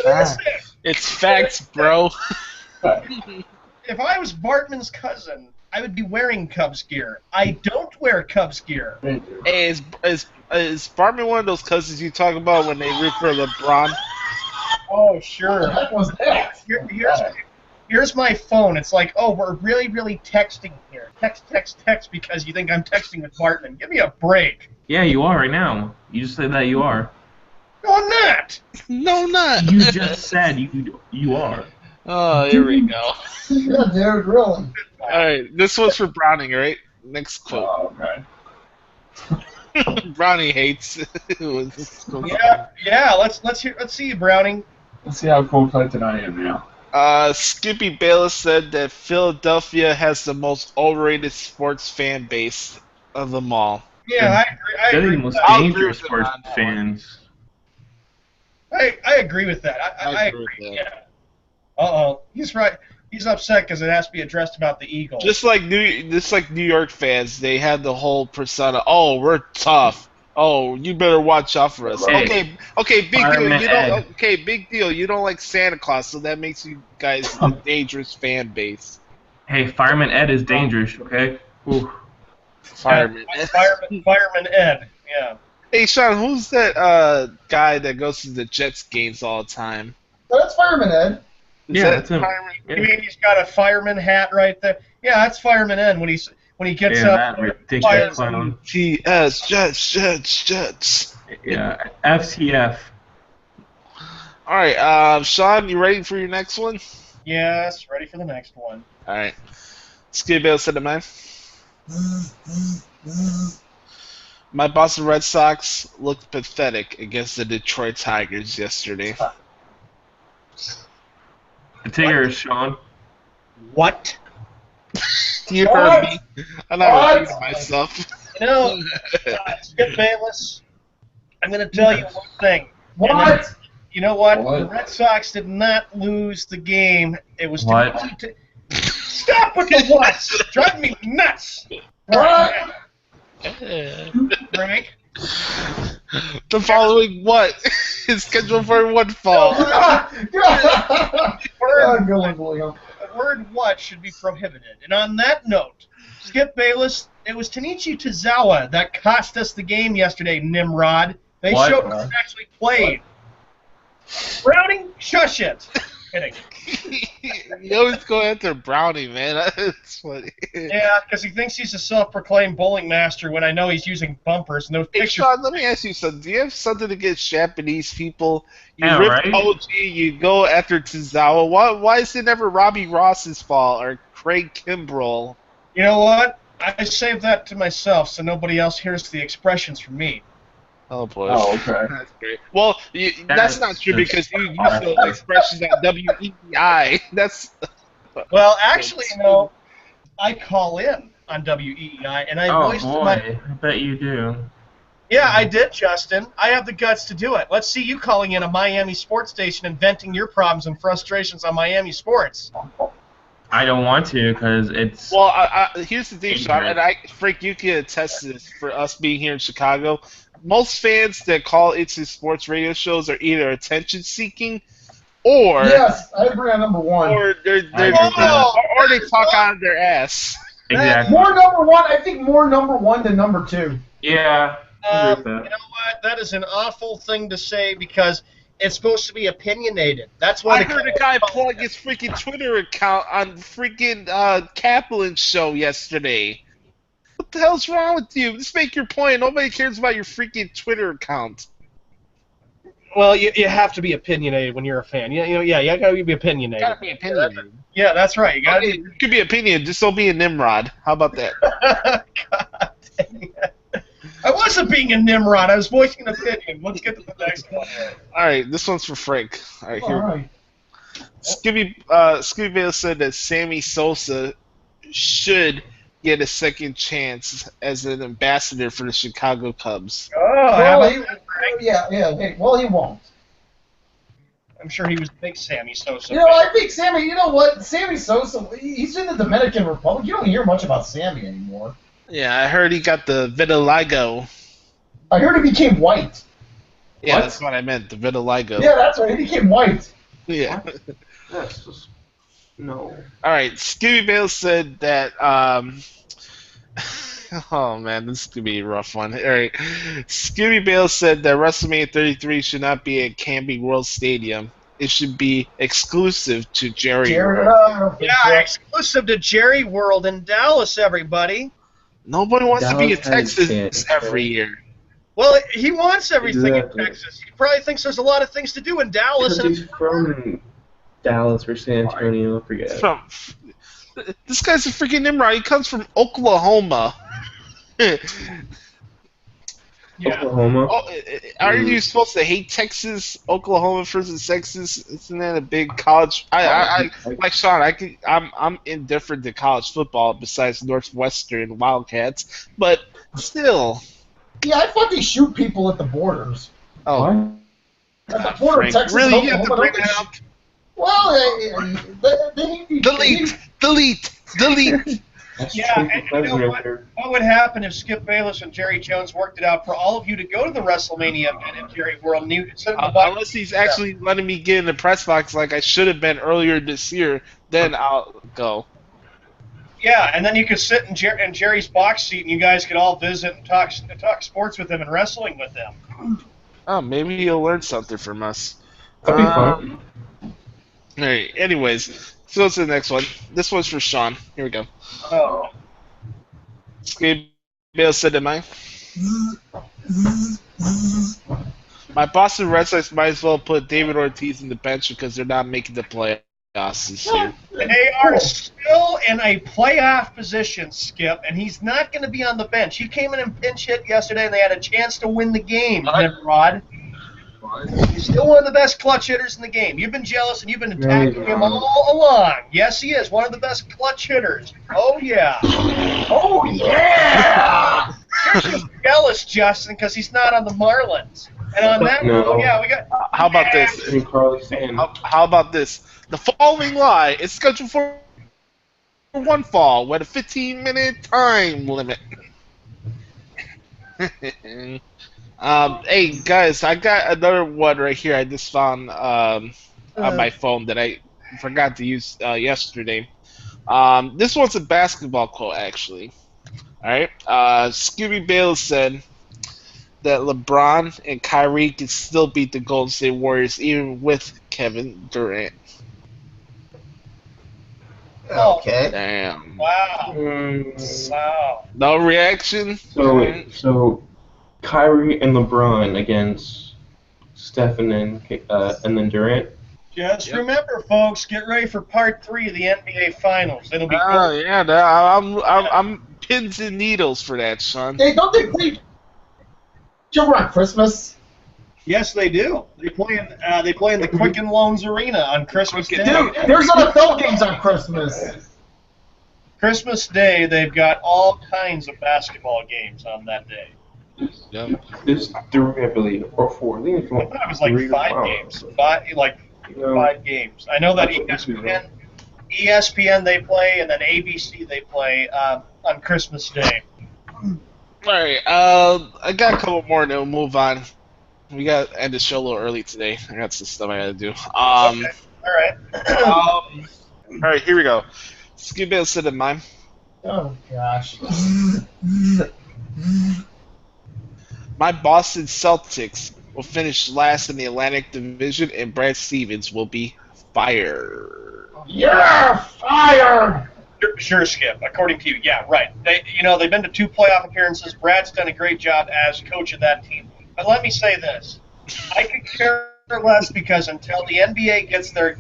What is it? It's facts, bro. If I was Bartman's cousin, I would be wearing Cubs gear. I don't wear Cubs gear. Hey, is Bartman one of those cousins you talk about when they root for LeBron? Oh, sure. What the heck was that? Here's my phone. It's like, oh, we're really, really texting here. Text because you think I'm texting with Bartman. Give me a break. Yeah, you are right now. You just said that you are. No, I'm not. No, not. You just said you are. Oh, here we go. Yeah, dude, really. All right, this one's for Browning, right? Next quote. Oh, okay. Brownie hates. Yeah. Let's see you, Browning. Let's see how cold-collected I am now. Skippy Bayless said that Philadelphia has the most overrated sports fan base of them all. Yeah, I They're agree. the most I'll agree dangerous with sports that. fans. I agree with that. I agree agree. with Yeah. Uh-oh. He's right. He's upset because it has to be addressed about the Eagles. Just like New York fans, they had the whole persona. Oh, we're tough. Oh, you better watch out for us. Hey. Okay, big deal. Fireman Ed. Big deal. You don't like Santa Claus, so that makes you guys a dangerous fan base. Hey, Fireman Ed is dangerous, okay? Ooh. Fireman. Fireman Ed. Yeah. Hey, Sean, who's that guy that goes to the Jets games all the time? So that's Fireman Ed. Is Yeah, that that's him. Fireman? You mean he's got a fireman hat right there? Yeah, that's Fireman Ed when he gets Yeah, up. that ridiculous fires- clown. T.S. Jets. Yeah, FTF. All right, Sean, you ready for your next one? Yes, ready for the next one. All right. Skip Bale said to mine. My Boston Red Sox looked pathetic against the Detroit Tigers yesterday. The Tigers, Sean. What? You What? heard me. I'm not What? repeating myself. You know, Skip Bayless, I'm going to tell you one thing. What? You know what? What? The Red Sox did not lose the game. It was What? Stop with the whats! Drive me nuts! What? Frank? The following what is scheduled for one fall. The word what should be prohibited. And on that note, Skip Bayless, it was Tanichi Tozawa that cost us the game yesterday, Nimrod. They What? showed us who actually played. Browning, shush it. Kidding. You always go after Brownie, man. That's funny. Yeah, because he thinks he's a self-proclaimed bowling master when I know he's using bumpers and those Hey, pictures. Sean, let me ask you something. Do you have something against Japanese people? You Yeah, rip right? OG, you go after Tozawa. Why is it never Robbie Ross's fault or Craig Kimbrell? You know what? I saved that to myself so nobody else hears the expressions from me. Oh, boy. Oh, okay. That's great. Well, that's not true because you use those expressions on WEEI. That's Well, actually, you know, I call in on WEEI, and I Oh voiced boy, my... I bet you do. Yeah, I did, Justin. I have the guts to do it. Let's see you calling in a Miami sports station and venting your problems and frustrations on Miami sports. I don't want to because it's. well. Here's the thing, Sean, and Frank, you can attest to this for us being here in Chicago. Most fans that call into sports radio shows are either attention seeking, or Yes, I agree on number one. or they're I agree with that. or they talk out of their ass. Exactly. More number one. I think more number one than number two. Yeah. I agree with You that. know what? That is an awful thing to say because it's supposed to be opinionated. That's why I they heard a guy plug his freaking Twitter account on freaking Kaplan's show yesterday. What the hell's wrong with you? Just make your point. Nobody cares about your freaking Twitter account. Well, you have to be opinionated when you're a fan. You gotta be opinionated. Gotta be opinionated. Yeah, that's right. You gotta Okay, you could be opinion, just don't be a Nimrod. How about that? God dang it. I wasn't being a Nimrod. I was voicing an opinion. Let's get to the next one. All right, this one's for Frank. All right, All here. right. Scooby Bale said that Sammy Sosa should get a second chance as an ambassador for the Chicago Cubs. Oh, how Well, about he, that, Frank? yeah. Hey, well, he won't. I'm sure he was a big Sammy Sosa. You know, I think Sammy. You know what? Sammy Sosa. He's in the Dominican Republic. You don't hear much about Sammy anymore. Yeah, I heard he got the vitiligo. I heard he became white. Yeah, What? that's what I meant, the vitiligo. Yeah, that's right. He became white. Yeah. That's just, no. All right, Scooby Bale said that. Oh man, this is gonna be a rough one. All right, Scooby Bale said that WrestleMania 33 should not be at Camping World Stadium. It should be exclusive to Jerry. Jared, World. I don't think Yeah, so. exclusive to Jerry World in Dallas, everybody. Nobody wants to be in Dallas has Texas can't. every year. Well, he wants everything Exactly. in Texas. He probably thinks there's a lot of things to do in Dallas. Because And he's from Dallas or San Antonio, I forget. This guy's a freaking Nimrod. He comes from Oklahoma. yeah. Oklahoma. Oh, aren't you supposed to hate Texas, Oklahoma versus Texas? Isn't that a big college? I like Sean. I'm indifferent to college football besides Northwestern Wildcats, but still. Yeah, I thought they shoot people at the borders. Oh, At the border Frank, of Texas really? and You have to Oklahoma, bring don't that they up? shoot- Well, Delete. Yeah, and you know what would happen if Skip Bayless and Jerry Jones worked it out for all of you to go to the WrestleMania event in Jerry World? Unless he's actually letting me get in the press box like I should have been earlier this year, then I'll go. Yeah, and then you could sit in Jerry's box seat, and you guys could all visit and talk sports with him and wrestling with him. Oh, maybe you'll learn something from us. That'd be fun. All right. Anyways, let's go to the next one. This one's for Sean. Here we go. Oh. Skip Bale said to mine. My Boston Red Sox might as well put David Ortiz in the bench because they're not making the playoffs this year. They are still in a playoff position, Skip, and he's not going to be on the bench. He came in and pinch hit yesterday, and they had a chance to win the game, Rod. He's still one of the best clutch hitters in the game. You've been jealous, and you've been attacking him all along. Yes, he is one of the best clutch hitters. Oh, yeah. Oh, yeah! You're just jealous, Justin, because he's not on the Marlins. And on that note, yeah, we got... How about this? How about this? The following lie is scheduled for one fall with a 15-minute time limit. Hey, guys, I got another one right here I just found on my phone that I forgot to use yesterday. This one's a basketball quote, actually. All right. Scooby Bale said that LeBron and Kyrie can still beat the Golden State Warriors even with Kevin Durant. Okay. Damn. Wow. Wow. No reaction? So Kyrie and LeBron against Stephen and then Durant. Just remember, folks, get ready for part 3 of the NBA Finals. It'll be Oh, cool. yeah, I'm pins and needles for that, son. Hey, don't they play each other on Christmas? Yes, they do. They play in the Quicken Loans Arena on Christmas Day. Dude, there's NFL games on Christmas. Christmas Day, they've got all kinds of basketball games on that day. Yep. There's 3, I believe, or 4. I think it's I thought it was like 5 games. 5 games. I know that ESPN they play, and then ABC they play on Christmas Day. All right, I got a couple more, and then we'll move on. We got to end the show a little early today. I got some stuff I got to do. Okay. All right. All right, here we go. Skip Bale said in mine. Oh, gosh. My Boston Celtics will finish last in the Atlantic Division, and Brad Stevens will be fired. You're fired! Sure, Skip. According to you, yeah, right. They've been to 2 playoff appearances. Brad's done a great job as coach of that team. But let me say this: I could care less because until the NBA gets their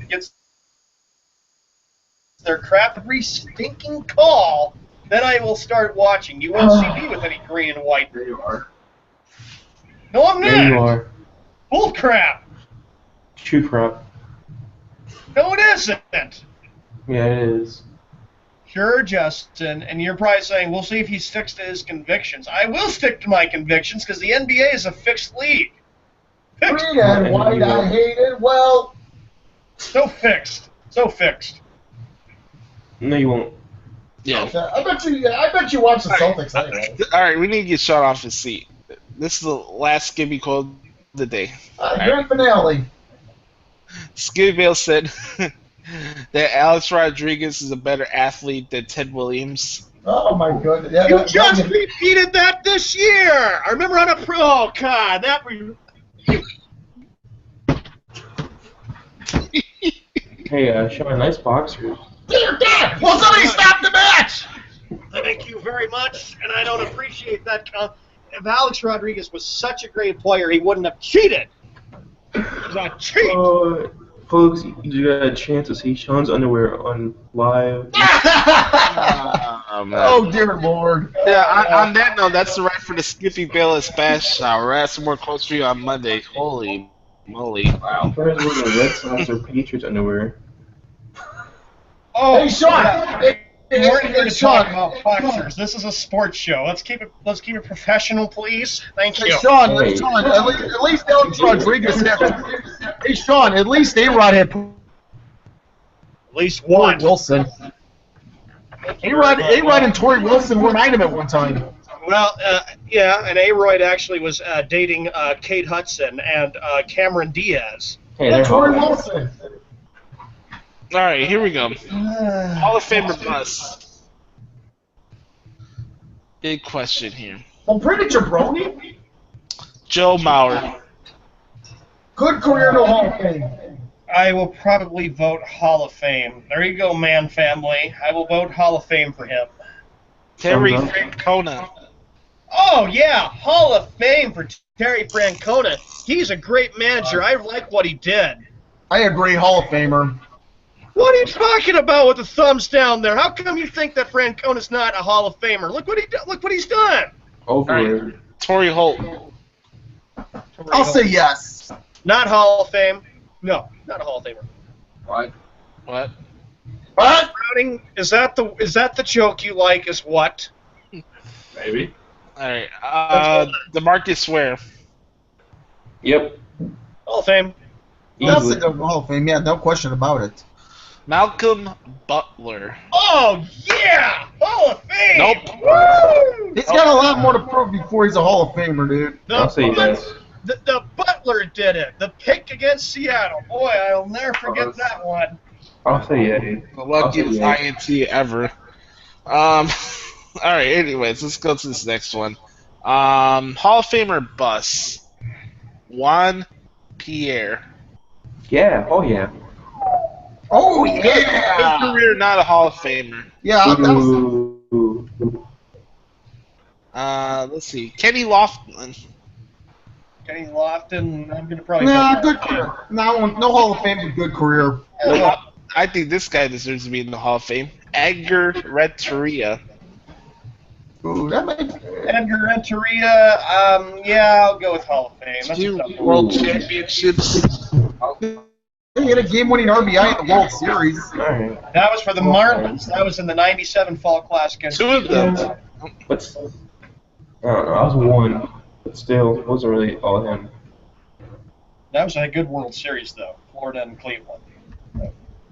crap stinking call, then I will start watching. You won't see me with any green and white. There you are. No, I'm not. There you are. Bull crap. True crap. No, it isn't. Yeah, it is. Sure, Justin, and you're probably saying, we'll see if he sticks to his convictions. I will stick to my convictions because the NBA is a fixed league. Fixed. Green and white, I hate it. Well, So fixed. No, you won't. Yeah. I bet you watch the Celtics anyway. All right, we need to get shot off his seat. This is the last Skibby quote of the day. Grand finale. Skibby Bale said that Alex Rodriguez is a better athlete than Ted Williams. Oh my goodness! Yeah, You just repeated that this year. I remember on a pro. Oh God, that. Hey, Sean, nice boxers. Dear God! Will somebody stop the match? Thank you very much, and I don't appreciate that. If Alex Rodriguez was such a great player, he wouldn't have cheated. He was not cheat. Folks, you got a chance to see Sean's underwear on live. Oh dear Lord! Yeah, on that note, that's the right for the Skippy Bayless Bash Hour. I have some more quotes for you on Monday. Holy moly! Wow. Where's the Red Sox or Patriots underwear? Oh, Hey Sean! we're here to Sean, talk about boxers. This is a sports show. Let's keep it professional, please. Thank you. Sean, at least Alex Rodriguez had. Hey Sean, at least A-Rod had At least one. Wilson. A-Rod and Torrey Wilson were behind him at one time. Well, yeah, and A-Royd actually was dating Kate Hudson and Cameron Diaz. Hey, they're Torrey hot. Wilson. All right, here we go. Hall of Famer bus. big question here. I'm pretty jabroni. Joe Mauer. Good career, no Hall of Fame. I will probably vote Hall of Fame. There you go, man family. I will vote Hall of Fame for him. Terry Thumbs up. Francona. Oh, yeah, Hall of Fame for Terry Francona. He's a great manager. I like what he did. I agree, Hall of Famer. What are you talking about with the thumbs down there? How come you think that Francona's not a Hall of Famer? Look what he's done. Overrated. Torrey Holt. I'll say yes. Not Hall of Fame. No, not a Hall of Famer. What? What? What? Browning, is that the joke you like? Is what? Maybe. All right. DeMarcus Ware. Yep. Hall of Fame. That's Easily. the Hall of Fame. Yeah, no question about it. Malcolm Butler. Oh yeah, Hall of Fame. Nope. Woo! He's got a lot more to prove before he's a Hall of Famer, dude. I'll say yes. The Butler did it. The pick against Seattle. Boy, I'll never forget that one. I'll say yeah. The luckiest Okay, INT ever. All right. Anyways, let's go to this next one. Hall of Famer bus. Juan Pierre. Yeah. Oh yeah. Oh, Good yeah! career, not a Hall of Famer. Yeah, that was, Ooh. Let's see. Kenny Lofton. Kenny Lofton. I'm gonna probably. nah, vote good that. career. No Hall of Fame, but good career. I think this guy deserves to be in the Hall of Fame. Edgar Renteria. Ooh, that might Edgar Renteria. Yeah, I'll go with Hall of Fame. That's a Two tough one. World Championships. He had a game-winning RBI in the World Series. Alright. That was for the Marlins. That was in the '97 Fall Classic. Two of them. But I don't know. I was one, but still, it wasn't really all him. That was a good World Series, though. Florida and Cleveland.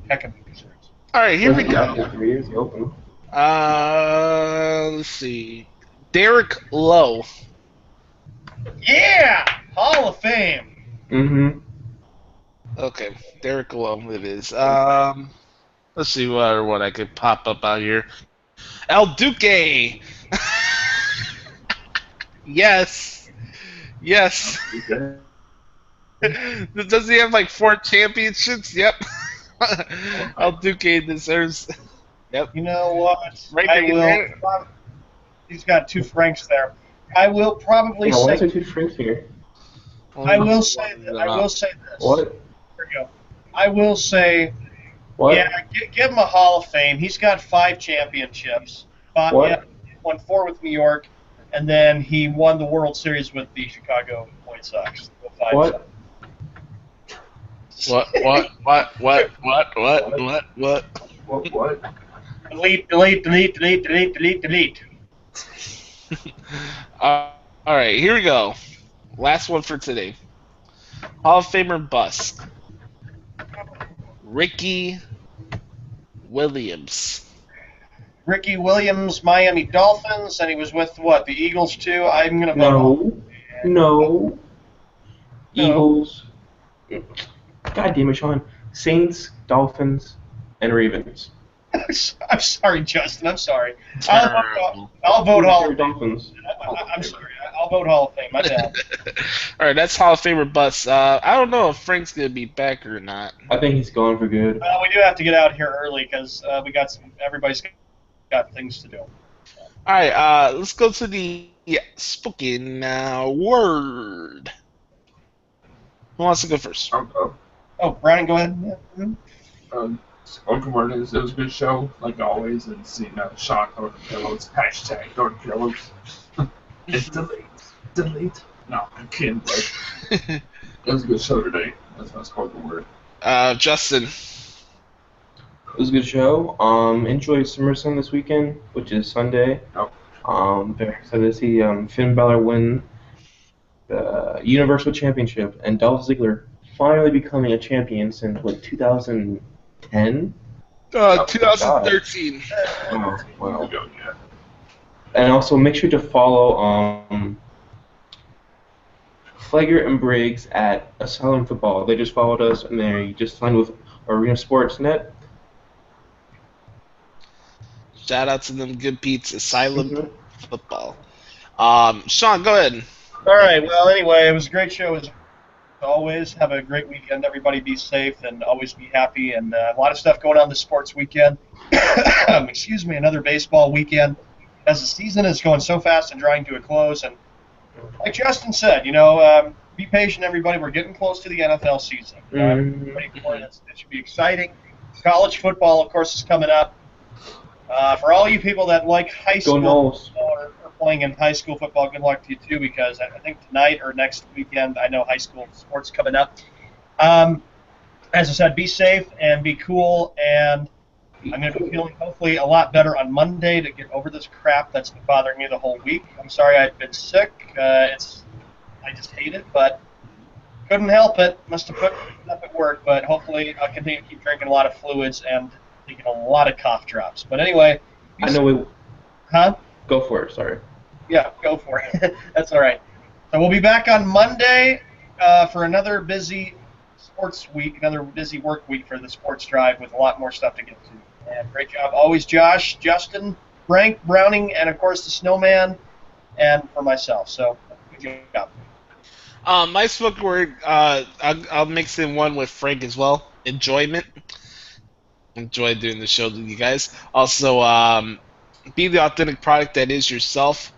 Heck of a good series. All right, here we After go. 3 years, he opened. Let's see. Derek Lowe. Yeah, Hall of Fame. Mm-hmm. Okay, Derek Lowe it is. Let's see what I could pop up out here. El Duque. Yes. Yes. Does he have like 4 championships? Yep. El Duque deserves. Yep. You know what? Right I there, will. there. He's got 2 Franks there. I will probably Yeah, why is say. there 2 shrinks here? I will say. I will say this. What? Here we go. I will say. What? Yeah, give him a Hall of Fame. He's got 5 championships. What? Yeah, won 4 with New York, and then he won the World Series with the Chicago White Sox. What? What? What? Delete. All right, here we go. Last one for today. Hall of Famer bust. Ricky Williams. Ricky Williams, Miami Dolphins, and he was with what? The Eagles too. I'm gonna vote. No. Eagles. God damn it, Sean. Saints, Dolphins, and Ravens. I'm sorry, Justin. I'm sorry. Terrible. I'll vote Hall of Fame. Dolphins. I'm sorry. I'll vote Hall of Fame. My bad. All right, that's Hall of Famer bust. I don't know if Frank's gonna be back or not. I think he's going for good. Well, we do have to get out here early because we got some. Everybody's got things to do. All right, let's go to the spoken word. Who wants to go first? Oh, Browning, go ahead. Yeah. Spoken word is it was a good show, like always, and seeing Sean Norton Pillows, hashtag Norton Pillows. It's delete. No, I'm kidding. It was a good show today. That's my spoken word. Justin. It was a good show. Enjoy SummerSlam this weekend, which is Sunday. Very excited to see Finn Balor win the Universal Championship and Dolph Ziggler finally becoming a champion since, what, 2010? 2013. Oh, wow. Go, yeah. And also make sure to follow Flager and Briggs at Asylum Football. They just followed us, and they just signed with Arena Sportsnet. Shout out to them good Pete's Asylum football. Sean, go ahead. All right. Well, anyway, it was a great show as always. Have a great weekend. Everybody be safe and always be happy. And a lot of stuff going on this sports weekend. Excuse me, another baseball weekend. As the season is going so fast and drawing to a close. And like Justin said, be patient, everybody. We're getting close to the NFL season. Ready for it. It should be exciting. College football, of course, is coming up. For all you people that like high school or playing in high school football, good luck to you too, because I think tonight or next weekend, I know high school sports coming up. As I said, be safe and be cool, and I'm going to be feeling hopefully a lot better on Monday to get over this crap that's been bothering me the whole week. I'm sorry I've been sick. I just hate it, but couldn't help it. Must have put it up at work, but hopefully I'll continue to keep drinking a lot of fluids and taking a lot of cough drops. But anyway. I know we... Huh? Go for it, sorry. Yeah, go for it. That's all right. So we'll be back on Monday for another busy sports week, another busy work week for the Sports Drive with a lot more stuff to get to. And great job always, Josh, Justin, Frank, Browning, and, of course, the Snowman, and for myself. So good job. My spoken word, I'll mix in one with Frank as well. Enjoyment. Enjoy doing the show with you guys. Also, be the authentic product that is yourself.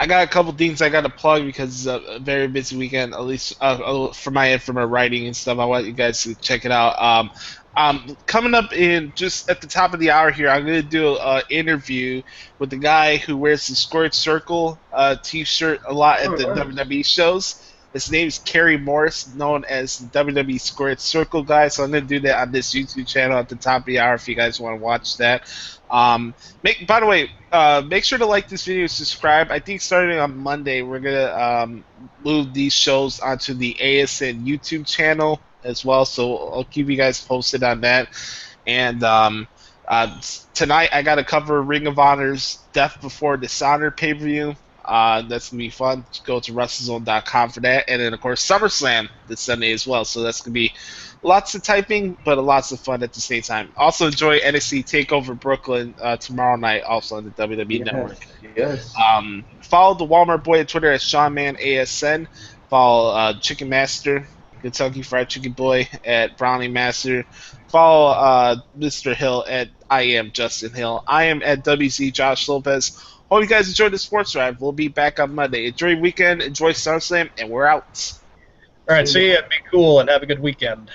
I got a couple things I got to plug because it's a very busy weekend, at least for my end, for my writing and stuff. I want you guys to check it out. Coming up in just at the top of the hour here, I'm going to do an interview with the guy who wears the Squared Circle t-shirt a lot at the WWE shows. His name is Kerry Morris, known as the WWE Squared Circle guy. So I'm going to do that on this YouTube channel at the top of the hour if you guys want to watch that. By the way, make sure to like this video and subscribe. I think starting on Monday, we're going to move these shows onto the ASN YouTube channel as well. So I'll keep you guys posted on that. And tonight, I got to cover Ring of Honor's Death Before Dishonor pay-per-view. That's going to be fun. Go to WrestleZone.com for that. And then, of course, SummerSlam this Sunday as well. So that's going to be lots of typing, but lots of fun at the same time. Also enjoy NXT TakeOver Brooklyn tomorrow night, also on the WWE Network. Yes. Follow the Walmart Boy on Twitter at SeanManASN. Follow Chicken Master, Kentucky Fried Chicken Boy at Brownie Master. Follow Mr. Hill at I Am Justin Hill. I am at WC Josh Lopez. Hope you guys enjoyed the Sports Drive. We'll be back on Monday. Enjoy your weekend, enjoy SummerSlam, and we're out. All right, see you. Be cool and have a good weekend.